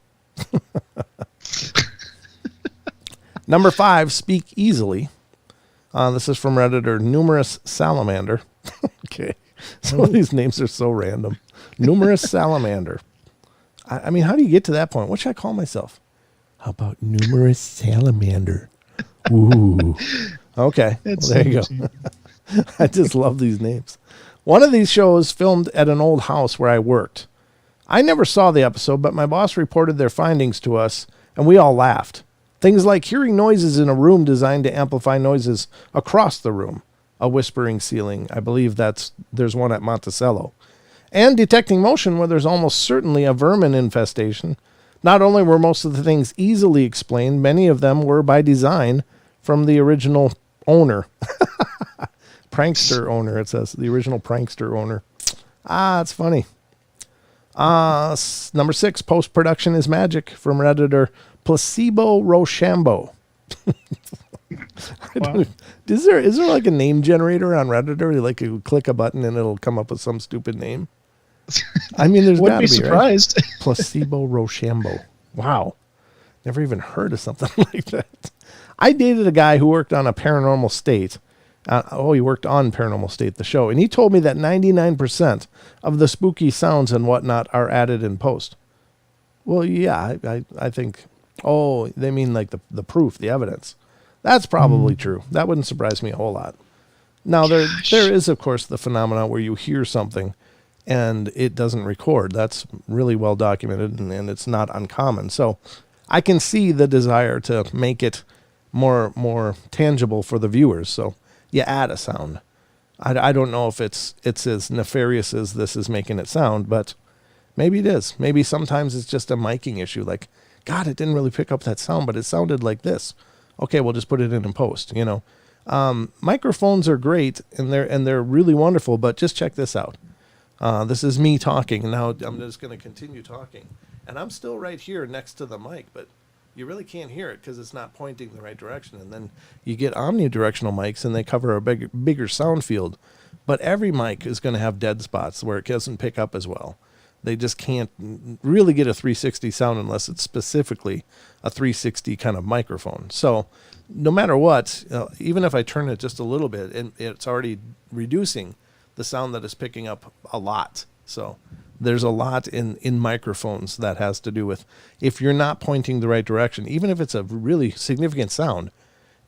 B: Number 5, speak easily. This is from Redditor Numerous Salamander. Okay. Some of these names are so random. Numerous Salamander. I mean, how do you get to that point? What should I call myself? How about Numerous Salamander? Ooh. Okay. Well, there you go. I just love these names. One of these shows filmed at an old house where I worked. I never saw the episode, but my boss reported their findings to us, and we all laughed. Things like hearing noises in a room designed to amplify noises across the room. A whispering ceiling. I believe there's one at Monticello. And detecting motion where there's almost certainly a vermin infestation. Not only were most of the things easily explained, many of them were by design from the original owner. Prankster owner, it says. The original prankster owner. It's funny. Number 6, post-production is magic, from Redditor Placebo Rochambeau.
C: Wow.
B: Is there like a name generator on Redditor? You click a button and it'll come up with some stupid name. I mean, there's
C: Wouldn't
B: got to
C: be
B: be,
C: surprised.
B: right? Placebo Rochambeau. Wow. Never even heard of something like that. I dated a guy who worked on a Paranormal State. He worked on Paranormal State, the show. And he told me that 99% of the spooky sounds and whatnot are added in post. Well, yeah, I think, they mean like the proof, the evidence. That's probably true. That wouldn't surprise me a whole lot. Now, there is, of course, the phenomenon where you hear something and it doesn't record. That's really well documented, and it's not uncommon. So I can see the desire to make it more tangible for the viewers. So you add a sound. I don't know if it's as nefarious as this is making it sound, but maybe it is. Maybe sometimes it's just a miking issue. Like, God, it didn't really pick up that sound, but it sounded like this. Okay, we'll just put it in post, Microphones are great, and they're really wonderful, but just check this out. This is me talking. Now I'm just going to continue talking. And I'm still right here next to the mic, but you really can't hear it because it's not pointing the right direction. And then you get omnidirectional mics, and they cover a bigger sound field. But every mic is going to have dead spots where it doesn't pick up as well. They just can't really get a 360 sound unless it's specifically a 360 kind of microphone. So no matter what, even if I turn it just a little bit, it's already reducing the sound that is picking up a lot. So there's a lot in microphones that has to do with if you're not pointing the right direction, even if it's a really significant sound,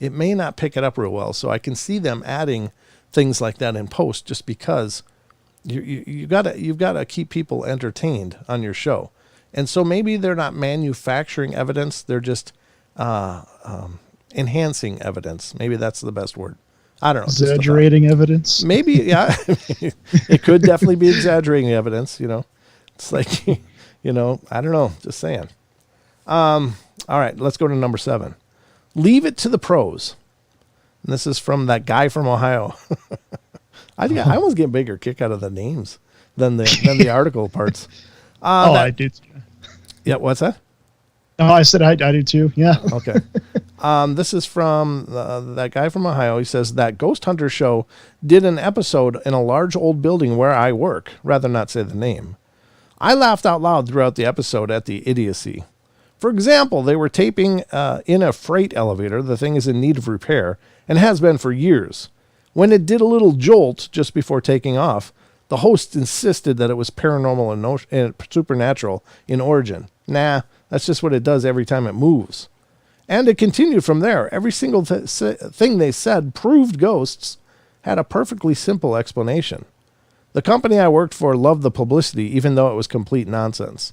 B: it may not pick it up real well. So I can see them adding things like that in post just because you've got to keep people entertained on your show. And so maybe they're not manufacturing evidence, they're just enhancing evidence. Maybe that's the best word. I don't know.
C: Exaggerating evidence.
B: Maybe, yeah. It could definitely be exaggerating evidence, It's like, I don't know. Just saying. All right, let's go to number 7. Leave it to the pros. And this is from that guy from Ohio. I almost get a bigger kick out of the names than the article parts.
C: I do.
B: Yeah, what's that?
C: Oh, I said I do too. Yeah.
B: Okay. This is from that guy from Ohio. He says that Ghost Hunter show did an episode in a large old building where I work. Rather not say the name. I laughed out loud throughout the episode at the idiocy. For example, they were taping in a freight elevator. The thing is in need of repair and has been for years. When it did a little jolt just before taking off, The host insisted that it was paranormal and supernatural in origin. Nah, that's just what it does every time it moves. And it continued from there. Every single thing they said proved ghosts had a perfectly simple explanation. The company I worked for loved the publicity, even though it was complete nonsense.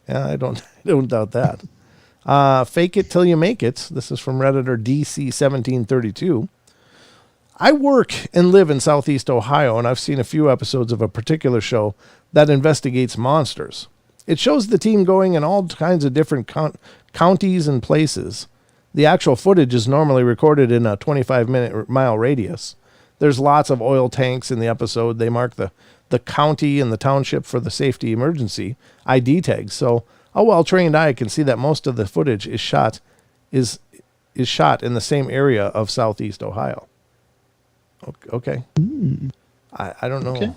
B: Yeah, I don't doubt that. Fake it till you make it. This is from Redditor DC1732. I work and live in Southeast Ohio, and I've seen a few episodes of a particular show that investigates monsters. It shows the team going in all kinds of different counties and places. The actual footage is normally recorded in a 25-mile radius. There's lots of oil tanks in the episode. They mark the county and the township for the safety emergency ID tags. So a well-trained eye can see that most of the footage is shot in the same area of Southeast Ohio. Okay. I don't know.
C: Okay.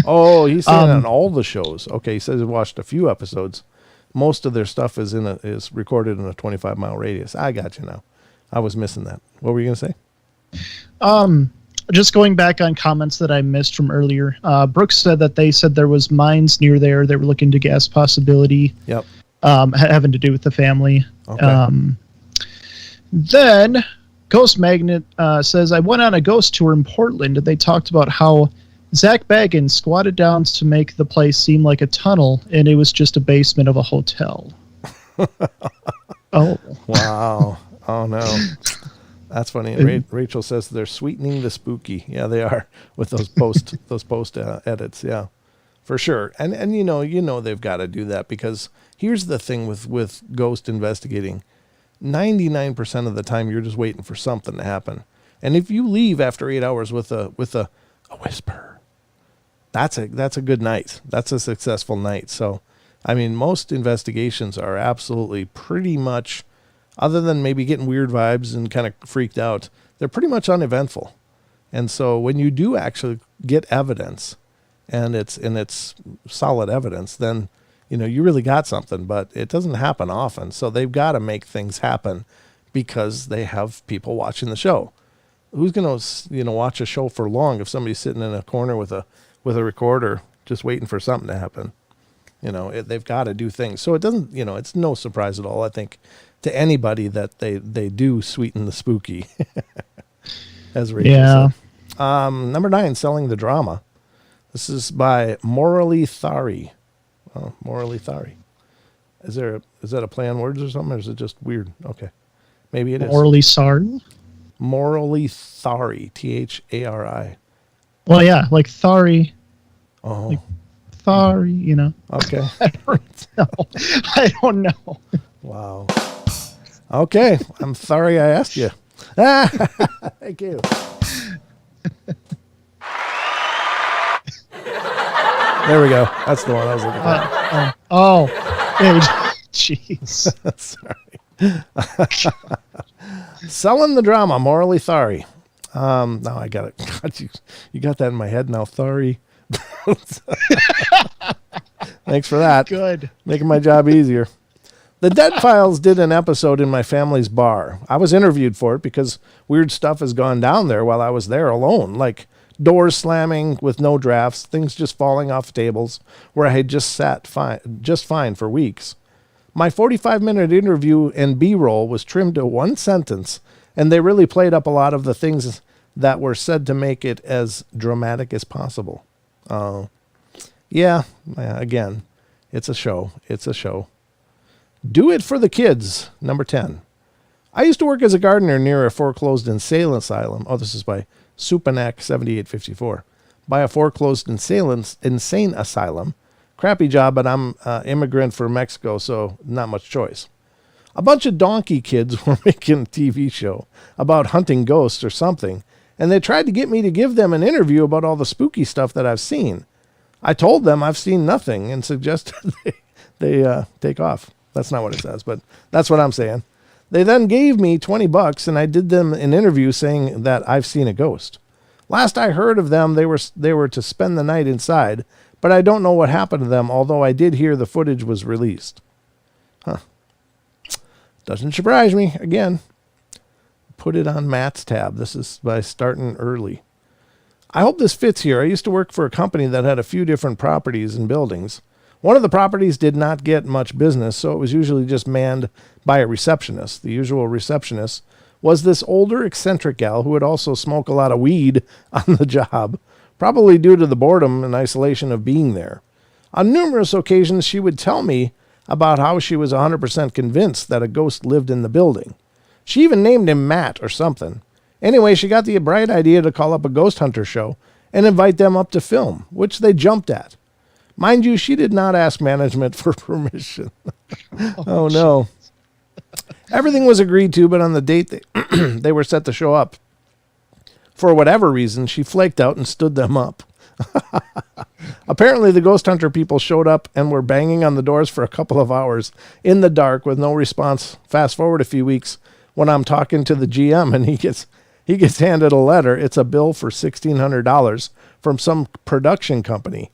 B: Oh, he's saying on all the shows. Okay, he says he watched a few episodes. Most of their stuff is recorded in a 25-mile radius. I got you now. I was missing that. What were you going to say?
C: Just going back on comments that I missed from earlier. Brooks said that they said there was mines near there. They were looking to gas possibility.
B: Yep.
C: Having to do with the family.
B: Okay.
C: Then Ghost Magnet says, I went on a ghost tour in Portland, and they talked about how Zach Baggins squatted down to make the place seem like a tunnel, and it was just a basement of a hotel. Oh.
B: Wow. Oh, no. That's funny. Rachel says they're sweetening the spooky. Yeah, they are with those post edits. Yeah, for sure. And you know they've got to do that, because here's the thing with ghost investigating. 99% of the time you're just waiting for something to happen. And if you leave after 8 hours with a whisper, that's a good night. That's a successful night. So, I mean, most investigations are absolutely pretty much, other than maybe getting weird vibes and kind of freaked out, they're pretty much uneventful. And so when you do actually get evidence, and it's solid evidence, then you really got something. But it doesn't happen often. So they've got to make things happen because they have people watching the show. Who's going to watch a show for long if somebody's sitting in a corner with a recorder just waiting for something to happen? They've got to do things. So it doesn't, it's no surprise at all, I think, to anybody that they do sweeten the spooky, as Rachel said. Number 9, Selling the Drama. This is by Morally Thari. Oh, Morally Thari. Is that a play on words or something, or is it just weird? Okay. Maybe it is.
C: Morally sorry?
B: Morally Thari. Thari.
C: Well, yeah, like Thari.
B: Oh.
C: Like Thari,
B: Okay.
C: I don't know.
B: Wow. Okay. I'm sorry I asked you. Thank you. There we go. That's the one I was looking for.
C: Jeez.
B: Sorry. Selling the Drama, Morally Thari. Now I got it. God, you got that in my head now, Thari. Thanks for that.
C: Good.
B: Making my job easier. The Dead Files did an episode in my family's bar. I was interviewed for it because weird stuff has gone down there while I was there alone, like doors slamming with no drafts, things just falling off tables where I had just sat just fine for weeks. My 45-minute interview and B-roll was trimmed to one sentence, and they really played up a lot of the things that were said to make it as dramatic as possible. Yeah, again, it's a show. It's a show. Do It for the Kids, number 10. I used to work as a gardener near a foreclosed insane asylum. Oh, this is by Supanak 7854. By a foreclosed insane asylum. Crappy job, but I'm immigrant from Mexico, so not much choice. A bunch of donkey kids were making a TV show about hunting ghosts or something, and they tried to get me to give them an interview about all the spooky stuff that I've seen. I told them I've seen nothing and suggested they take off. That's not what it says, but that's what I'm saying. They then gave me $20 and I did them an interview saying that I've seen a ghost. Last I heard of them, they were to spend the night inside, but I don't know what happened to them, although I did hear the footage was released. Huh. Doesn't surprise me. Again, put it on Matt's tab. This is by Starting Early. I hope this fits here. I used to work for a company that had a few different properties and buildings. One of the properties did not get much business, so it was usually just manned by a receptionist. The usual receptionist was this older, eccentric gal who would also smoke a lot of weed on the job, probably due to the boredom and isolation of being there. On numerous occasions, she would tell me about how she was 100% convinced that a ghost lived in the building. She even named him Matt or something. Anyway, she got the bright idea to call up a ghost hunter show and invite them up to film, which they jumped at. Mind you, she did not ask management for permission. Oh, no. Everything was agreed to, but on the date they were set to show up, for whatever reason, she flaked out and stood them up. Apparently, the ghost hunter people showed up and were banging on the doors for a couple of hours in the dark with no response. Fast forward a few weeks when I'm talking to the GM and he gets handed a letter. It's a bill for $1,600 from some production company.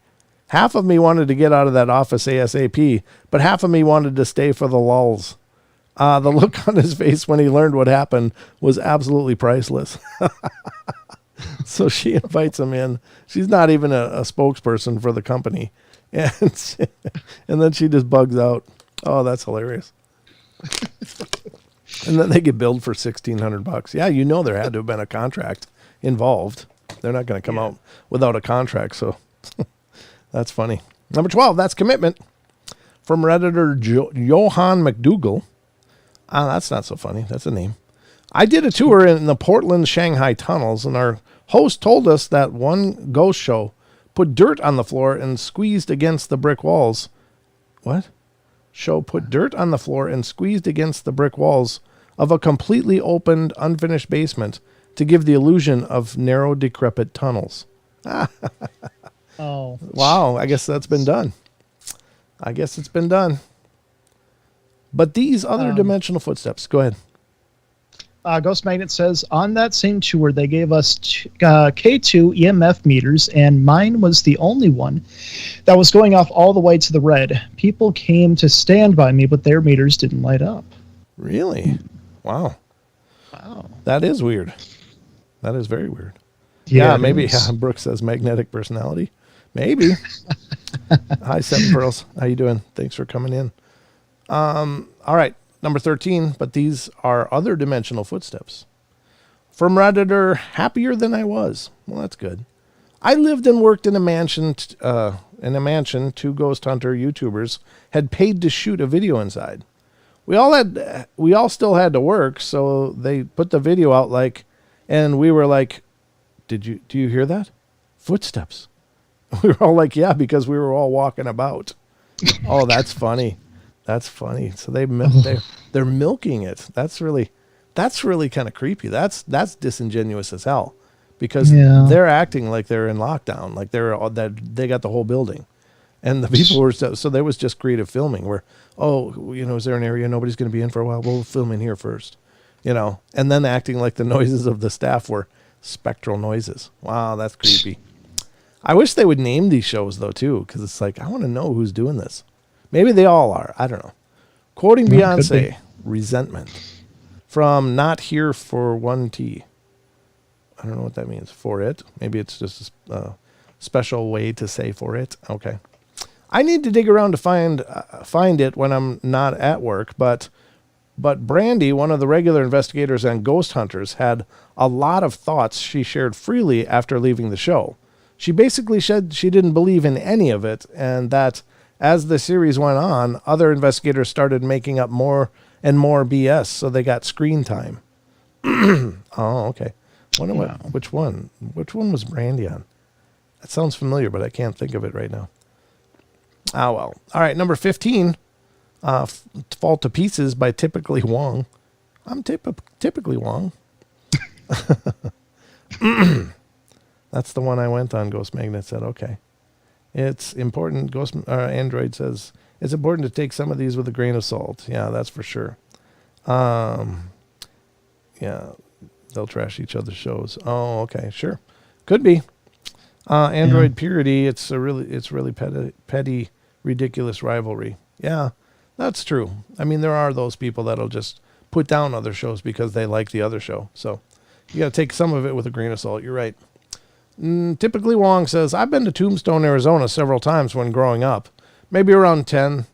B: Half of me wanted to get out of that office ASAP, but half of me wanted to stay for the lulls. The look on his face when he learned what happened was absolutely priceless. So she invites him in. She's not even a spokesperson for the company. And then she just bugs out. Oh, that's hilarious. And then they get billed for $1,600. Yeah, you know there had to have been a contract involved. They're not going to come out without a contract, so that's funny. Number 12, that's commitment. From Redditor Johan McDougall. Ah, that's not so funny. That's a name. I did a tour in the Portland-Shanghai tunnels, and our host told us that one ghost show put dirt on the floor and squeezed against the brick walls. What? Show put dirt on the floor and squeezed against the brick walls of a completely opened, unfinished basement to give the illusion of narrow, decrepit tunnels.
C: Oh.
B: Wow, I guess that's been done. I guess it's been done. But these other dimensional footsteps, go ahead.
C: Ghost Magnet says, on that same tour, they gave us K2 EMF meters, and mine was the only one that was going off all the way to the red. People came to stand by me, but their meters didn't light up.
B: Really? Wow.
C: Wow.
B: That is weird. That is very weird.
C: Yeah,
B: Yeah, maybe. Yeah, Brooke says magnetic personality. Maybe. Hi, Seven Pearls. How you doing? Thanks for coming in. All right. Number 13, but these are other dimensional footsteps. From Redditor, happier than I was. Well, that's good. I lived and worked in a mansion. Two ghost hunter YouTubers had paid to shoot a video inside. We all still had to work, so they put the video out and we were like, do you hear that? Footsteps. We were all like, yeah, because we were all walking about. Oh, that's funny. That's funny. So they're milking it. That's really kind of creepy. That's disingenuous as hell, because they're acting like they're in lockdown, like they got the whole building, and the people were so there was just creative filming where, is there an area nobody's going to be in for a while? We'll film in here first, and then acting like the noises of the staff were spectral noises. Wow, that's creepy. I wish they would name these shows though too, because it's like I want to know who's doing this. Maybe they all are. I don't know. Quoting Beyonce, resentment. From Not Here for 1T. I don't know what that means. For it. Maybe it's just a special way to say for it. Okay. I need to dig around to find it when I'm not at work, but Brandy, one of the regular investigators and ghost hunters, had a lot of thoughts she shared freely after leaving the show. She basically said she didn't believe in any of it, and that as the series went on, other investigators started making up more and more BS, so they got screen time. Oh, okay. Which one? Which one was Brandy on? That sounds familiar, but I can't think of it right now. Ah, well. All right, number 15, Fall to Pieces by Typically Wong. I'm typically Wong. That's the one I went on, Ghost Magnet said. Okay. It's important, Android says, it's important to take some of these with a grain of salt. Yeah, that's for sure. Yeah, they'll trash each other's shows. Oh, okay, sure. Could be. Android Purity, it's really petty, ridiculous rivalry. Yeah, that's true. I mean, there are those people that'll just put down other shows because they like the other show. So you got to take some of it with a grain of salt. You're right. Typically Wong says, I've been to Tombstone, Arizona several times when growing up, maybe around 10.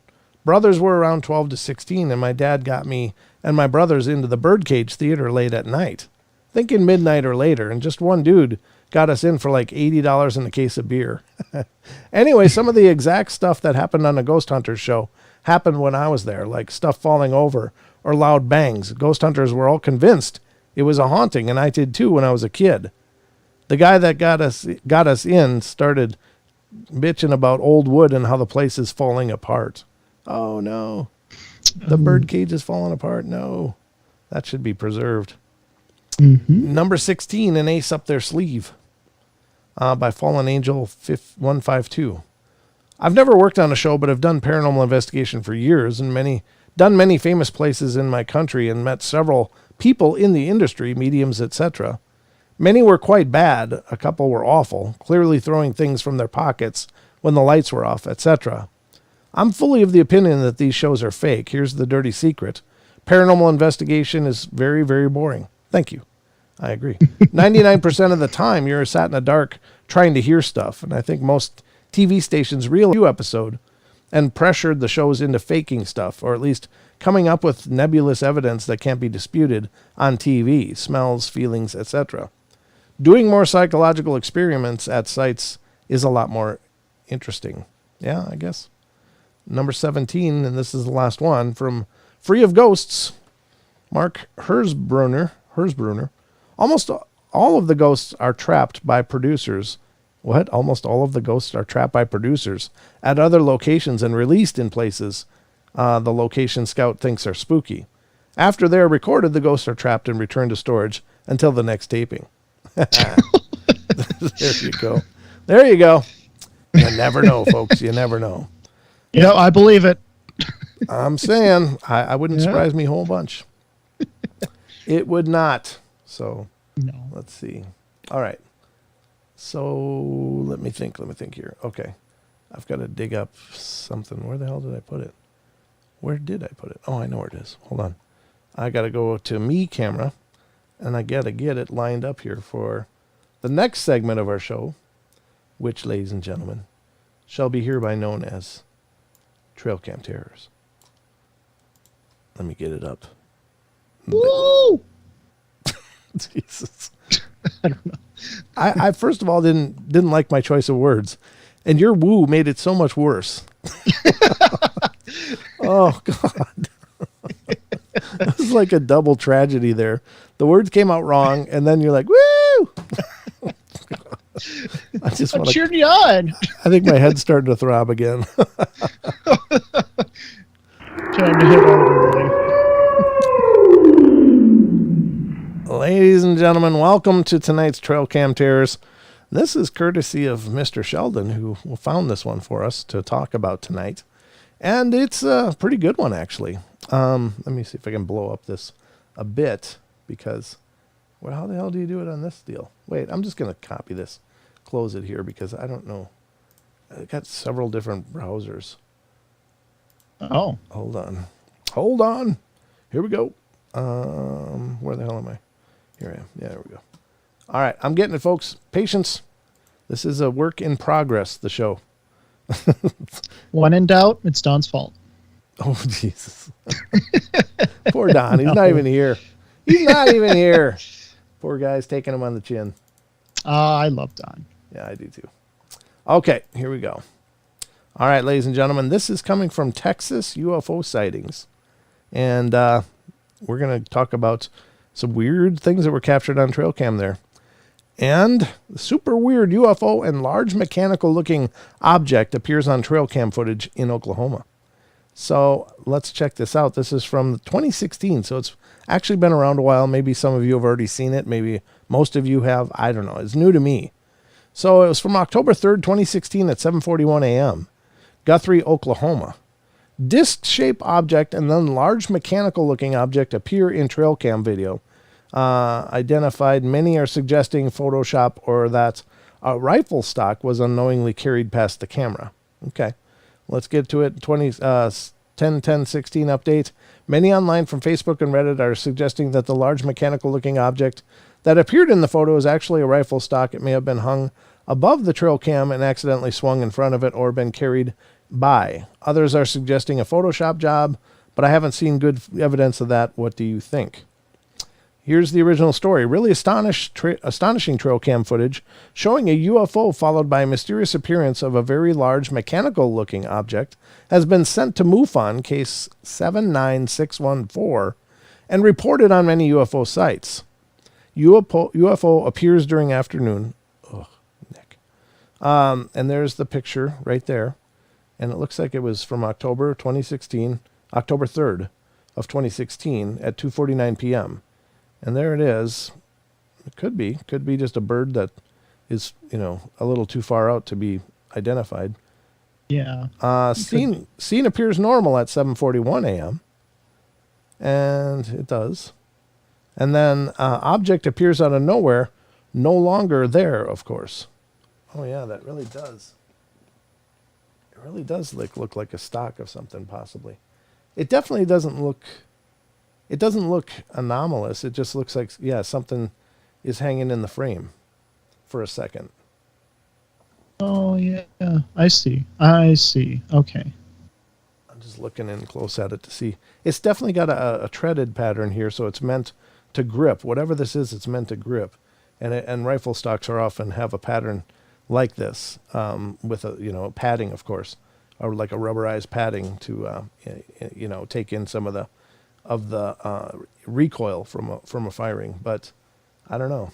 B: Brothers were around 12 to 16, and my dad got me and my brothers into the Birdcage Theater late at night, thinking midnight or later, and just one dude got us in for like $80 in a case of beer. Anyway, some of the exact stuff that happened on a Ghost Hunters show happened when I was there, like stuff falling over or loud bangs. Ghost Hunters were all convinced it was a haunting, and I did too when I was a kid. The guy that got us in started bitching about old wood and how the place is falling apart. Oh no. The birdcage is falling apart. No. That should be preserved.
C: Mm-hmm.
B: Number 16, An Ace Up Their Sleeve, by Fallen Angel 152. I've never worked on a show, but have done paranormal investigation for years and done many famous places in my country and met several people in the industry, mediums, etc. Many were quite bad. A couple were awful, clearly throwing things from their pockets when the lights were off, etc. I'm fully of the opinion that these shows are fake. Here's the dirty secret. Paranormal investigation is very, very boring. Thank you. I agree. 99% of the time, you're sat in the dark trying to hear stuff. And I think most TV stations realized the episode and pressured the shows into faking stuff, or at least coming up with nebulous evidence that can't be disputed on TV, smells, feelings, etc. Doing more psychological experiments at sites is a lot more interesting. Yeah, I guess. Number 17, and this is the last one, from Free of Ghosts, Mark Hersbrunner. Almost all of the ghosts are trapped by producers. What? Almost all of the ghosts are trapped by producers at other locations and released in places the location scout thinks are spooky. After they are recorded, the ghosts are trapped and returned to storage until the next taping. There you go. There you go. You never know, folks. You never know.
C: Yeah, I believe it.
B: I'm saying I wouldn't surprise me a whole bunch. It would not. So
C: No.
B: let's see. All right. So let me think here. Okay. I've got to dig up something. Where the hell did I put it? Where did I put it? Oh, I know where it is. Hold on. I got to go to me camera, and I got to get it lined up here for the next segment of our show, which, ladies and gentlemen, shall be hereby known as Trail Cam Terrors. Let me get it up.
C: Woo!
B: Jesus. I don't know. I first of all didn't like my choice of words, and your woo made it so much worse. Oh God. It was like a double tragedy there. The words came out wrong, and then you're like, woo! I just want to
C: cheer you on.
B: I think my head's starting to throb again.
C: Time to hit elderly.
B: Ladies and gentlemen, welcome to tonight's Trail Cam Terrors. This is courtesy of Mr. Sheldon, who found this one for us to talk about tonight. And it's a pretty good one, actually. Let me see if I can blow up this a bit, because, well, how the hell do you do it on this deal? Wait, I'm just going to copy this, close it here, because I don't know. I got several different browsers.
C: Oh.
B: Hold on. Here we go. Where the hell am I? Here I am. Yeah, there we go. All right, I'm getting it, folks. Patience. This is a work in progress, the show.
C: When in doubt, it's Don's fault.
B: Oh, Jesus. Poor Don. He's not even here. Poor guy's taking him on the chin.
C: I love Don.
B: Yeah, I do too. Okay, here we go. All right, ladies and gentlemen, this is coming from Texas UFO sightings. And we're going to talk about some weird things that were captured on trail cam there. And super weird UFO and large mechanical looking object appears on trail cam footage in Oklahoma. So let's check this out. This is from 2016. So it's actually been around a while. Maybe some of you have already seen it. Maybe most of you have. I don't know. It's new to me. So it was from October 3rd, 2016 at 7:41 a.m. Guthrie, Oklahoma. Disc-shaped object and then large mechanical-looking object appear in trail cam video. Identified, many are suggesting Photoshop or that a rifle stock was unknowingly carried past the camera. Okay, let's get to it. 10-10-16 update. Many online from Facebook and Reddit are suggesting that the large mechanical-looking object that appeared in the photo is actually a rifle stock. It may have been hung above the trail cam and accidentally swung in front of it or been carried by. Others are suggesting a Photoshop job, but I haven't seen good evidence of that. What do you think? Here's the original story. Really astonishing trail cam footage showing a UFO followed by a mysterious appearance of a very large mechanical-looking object has been sent to MUFON, case 79614, and reported on many UFO sites. UFO appears during afternoon. Ugh, Nick. And there's the picture right there. And it looks like it was from October 2016, October 3rd of 2016 at 2:49 p.m. And there it is. It could be just a bird that is, a little too far out to be identified.
C: Yeah.
B: Scene appears normal at 7:41 a.m. And it does. And then object appears out of nowhere, no longer there, of course. Oh yeah, that really does. It really does look like a stock of something, possibly. It definitely doesn't look. It doesn't look anomalous. It just looks like, something is hanging in the frame for a second.
C: Oh, yeah. I see. Okay.
B: I'm just looking in close at it to see. It's definitely got a treaded pattern here, so it's meant to grip. Whatever this is, it's meant to grip. And rifle stocks are often have a pattern like this, with a padding, of course, or like a rubberized padding to take in some of the recoil from a firing. But I don't know.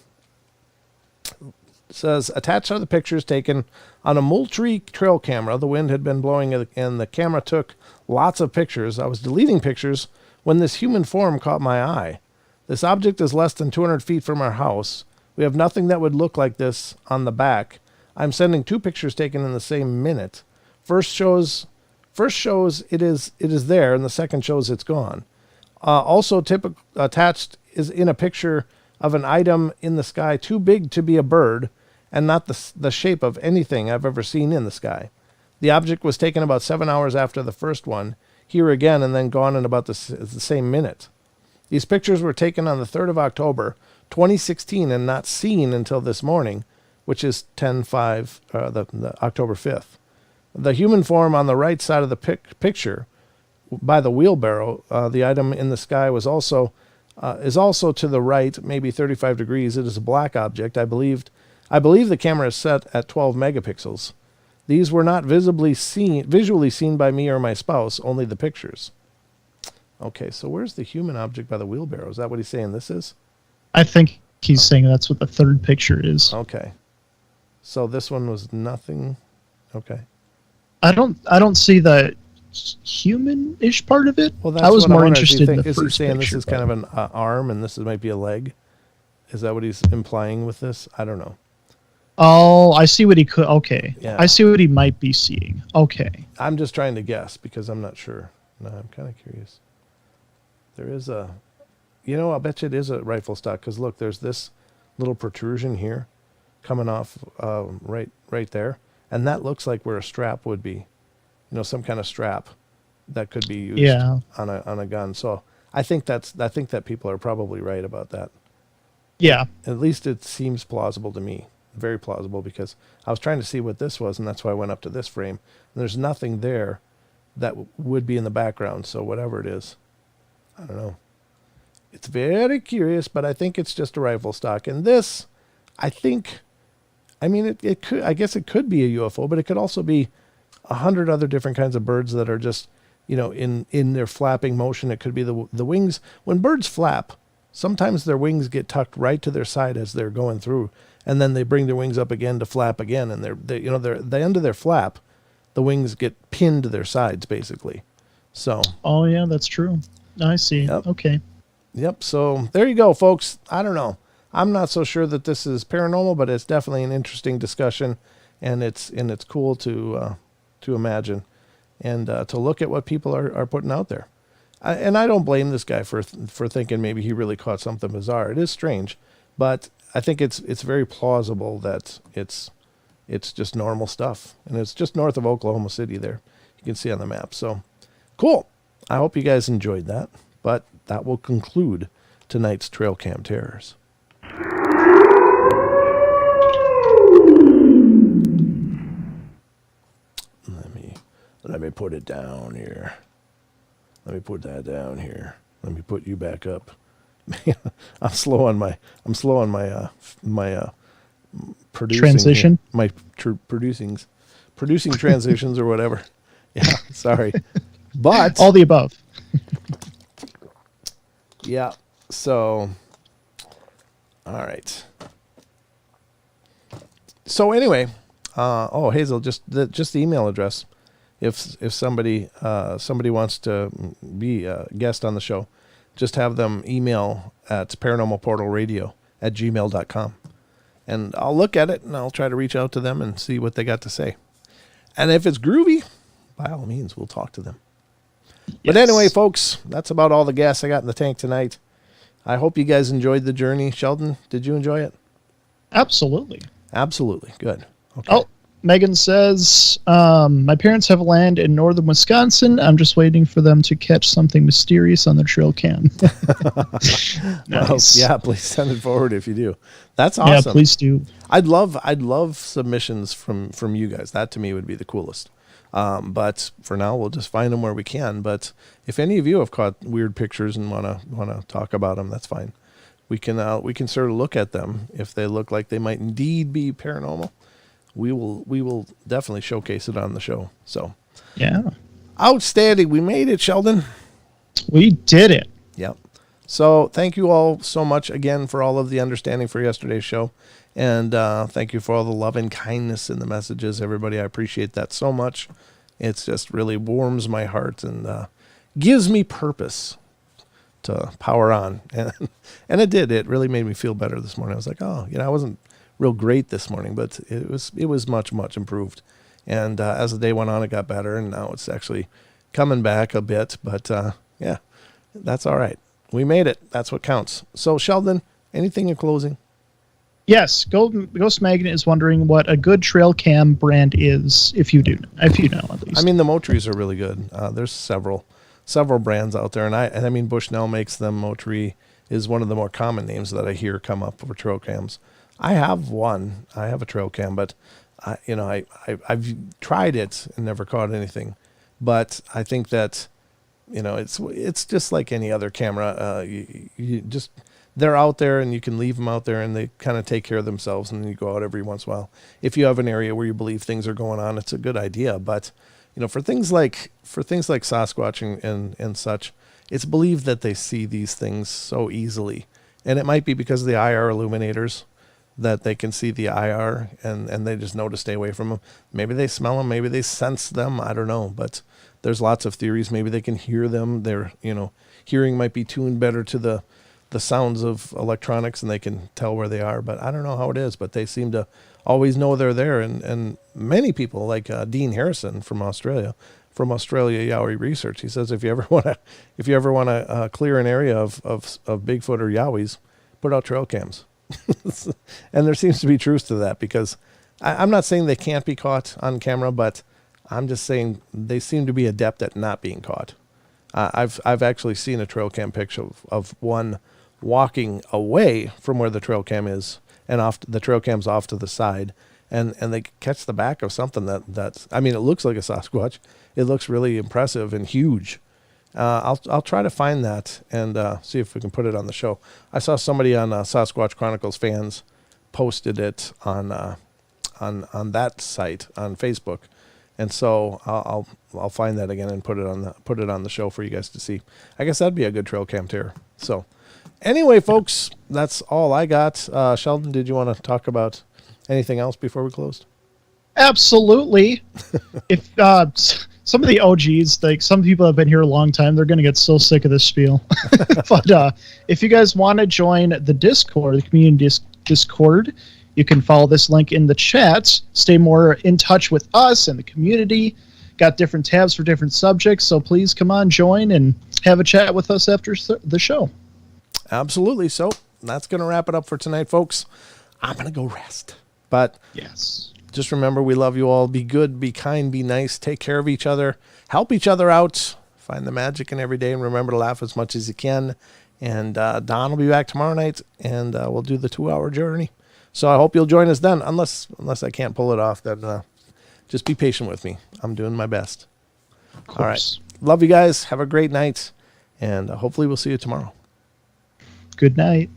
B: It says attached are the pictures taken on a Moultrie trail camera. The wind had been blowing and the camera took lots of pictures. I was deleting pictures when this human form caught my eye. This object is less than 200 feet from our house. We have nothing that would look like this on the back. I'm sending 2 pictures taken in the same minute. First shows it is there, and the second shows it's gone. Also attached is in a picture of an item in the sky too big to be a bird and not the shape of anything I've ever seen in the sky. The object was taken about 7 hours after the first one, here again, and then gone in about the same minute. These pictures were taken on the 3rd of October, 2016, and not seen until this morning, which is 10/5, the October 5th. The human form on the right side of the picture, by the wheelbarrow, the item in the sky is also to the right, maybe 35 degrees. It is a black object. I believe the camera is set at 12 megapixels. These were not visually seen by me or my spouse, only the pictures. Okay, so where's the human object by the wheelbarrow? Is that what he's saying this is?
C: I think he's saying that's what the third picture is.
B: Okay. So this one was nothing. Okay.
C: I don't see the human-ish part of it.
B: Well, that's
C: I was
B: what
C: more
B: wonder.
C: interested in the
B: is he
C: first
B: saying
C: picture.
B: This is kind of an arm and this might be a leg? Is that what he's implying with this? I don't know.
C: Oh, I see what he could. Okay.
B: Yeah.
C: I see what he might be seeing. Okay.
B: I'm just trying to guess because I'm not sure. No, I'm kind of curious. There is I'll bet you it is a rifle stock because look, there's this little protrusion here coming off right there. And that looks like where a strap would be, some kind of strap that could be used on a gun. So I think that people are probably right about that.
C: Yeah.
B: At least it seems plausible to me. Very plausible because I was trying to see what this was, and that's why I went up to this frame. And there's nothing there that would be in the background. So whatever it is, I don't know. It's very curious, but I think it's just a rifle stock. And this, it could. I guess it could be a UFO, but it could also be 100 other different kinds of birds that are just, in their flapping motion. It could be the wings. When birds flap, sometimes their wings get tucked right to their side as they're going through, and then they bring their wings up again to flap again. And they're the end of their flap, the wings get pinned to their sides basically. So.
C: Oh yeah, that's true. I see.
B: Yep.
C: Okay.
B: Yep. So there you go, folks. I don't know. I'm not so sure that this is paranormal, but it's definitely an interesting discussion, and it's cool to imagine and to look at what people are putting out there. And I don't blame this guy for thinking maybe he really caught something bizarre. It is strange, but I think it's very plausible that it's just normal stuff, and it's just north of Oklahoma City. There, you can see on the map. So, cool. I hope you guys enjoyed that. But that will conclude tonight's Trail Cam Terrors. Let me put it down here. Let me put that down here. Let me put you back up. I'm slow on my producing
C: Transition?
B: here. Producing transitions or whatever. Yeah, sorry. But
C: All the above.
B: yeah. So all right. So anyway, Hazel, just the email address. If somebody wants to be a guest on the show, just have them email at paranormalportalradio@gmail.com. And I'll look at it and I'll try to reach out to them and see what they got to say. And if it's groovy, by all means, we'll talk to them. Yes. But anyway, folks, that's about all the gas I got in the tank tonight. I hope you guys enjoyed the journey. Sheldon, did you enjoy it?
C: Absolutely.
B: Absolutely. Good. Okay.
C: Oh, Megan says, my parents have land in northern Wisconsin. I'm just waiting for them to catch something mysterious on their trail cam. Nice.
B: Well, yeah, please send it forward if you do. That's awesome.
C: Yeah, please do.
B: I'd love submissions from you guys. That to me would be the coolest. But for now, we'll just find them where we can. But if any of you have caught weird pictures and wanna talk about them, that's fine. We can sort of look at them. If they look like they might indeed be paranormal, we will definitely showcase it on the show. So
C: yeah,
B: outstanding. We made it, Sheldon.
C: We did it.
B: Yep. So thank you all so much again for all of the understanding for yesterday's show. And thank you for all the love and kindness in the messages, everybody. I appreciate that so much. It's just really warms my heart and gives me purpose to power on. And it did. It really made me feel better this morning. I was like, I wasn't real great this morning, but it was much, much improved. And as the day went on, it got better. And now it's actually coming back a bit. But yeah, that's all right. We made it. That's what counts. So, Sheldon, anything in closing?
C: Yes, Ghost Magnet is wondering what a good trail cam brand is, if you know at least.
B: I mean, the Motries are really good. There's several brands out there, and I mean Bushnell makes them. Motrie is one of the more common names that I hear come up for trail cams. I have one. I have a trail cam, but I've tried it and never caught anything. But I think that it's just like any other camera. They're out there and you can leave them out there and they kind of take care of themselves, and then you go out every once in a while. If you have an area where you believe things are going on, it's a good idea. But, for things like Sasquatch and such, it's believed that they see these things so easily. And it might be because of the IR illuminators that they can see the IR and they just know to stay away from them. Maybe they smell them, maybe they sense them. I don't know, but there's lots of theories. Maybe they can hear them. Their, hearing might be tuned better to the sounds of electronics and they can tell where they are, but I don't know how it is, but they seem to always know they're there. And many people like Dean Harrison from Australia Yowie Research, he says, if you ever want to clear an area of Bigfoot or Yowies, put out trail cams. And there seems to be truth to that, because I'm not saying they can't be caught on camera, but I'm just saying they seem to be adept at not being caught. I've actually seen a trail cam picture of one walking away from where the trail cam is, and the trail cam's off to the side, and they catch the back of something that's it looks like a Sasquatch. It looks really impressive and huge. I'll try to find that and see if we can put it on the show. I saw somebody on Sasquatch Chronicles fans posted it on that site on Facebook, and so I'll find that again and put it on the show for you guys to see. I guess that'd be a good trail cam terror. So anyway, folks, that's all I got. Sheldon, did you want to talk about anything else before we closed?
C: Absolutely. If some of the OGs, like some people have been here a long time, they're going to get so sick of this spiel. But if you guys want to join the Discord, the community Discord, you can follow this link in the chat. Stay more in touch with us and the community. Got different tabs for different subjects, so please come on, join, and have a chat with us after the show.
B: Absolutely. So that's going to wrap it up for tonight, folks. I'm going to go rest. But
C: yes,
B: just remember, we love you all. Be good, be kind, be nice. Take care of each other. Help each other out. Find the magic in every day, and remember to laugh as much as you can. And Don will be back tomorrow night, and we'll do the 2-hour journey. So I hope you'll join us then, unless I can't pull it off. Then just be patient with me. I'm doing my best. All right. Love you guys. Have a great night, and hopefully we'll see you tomorrow.
C: Good night.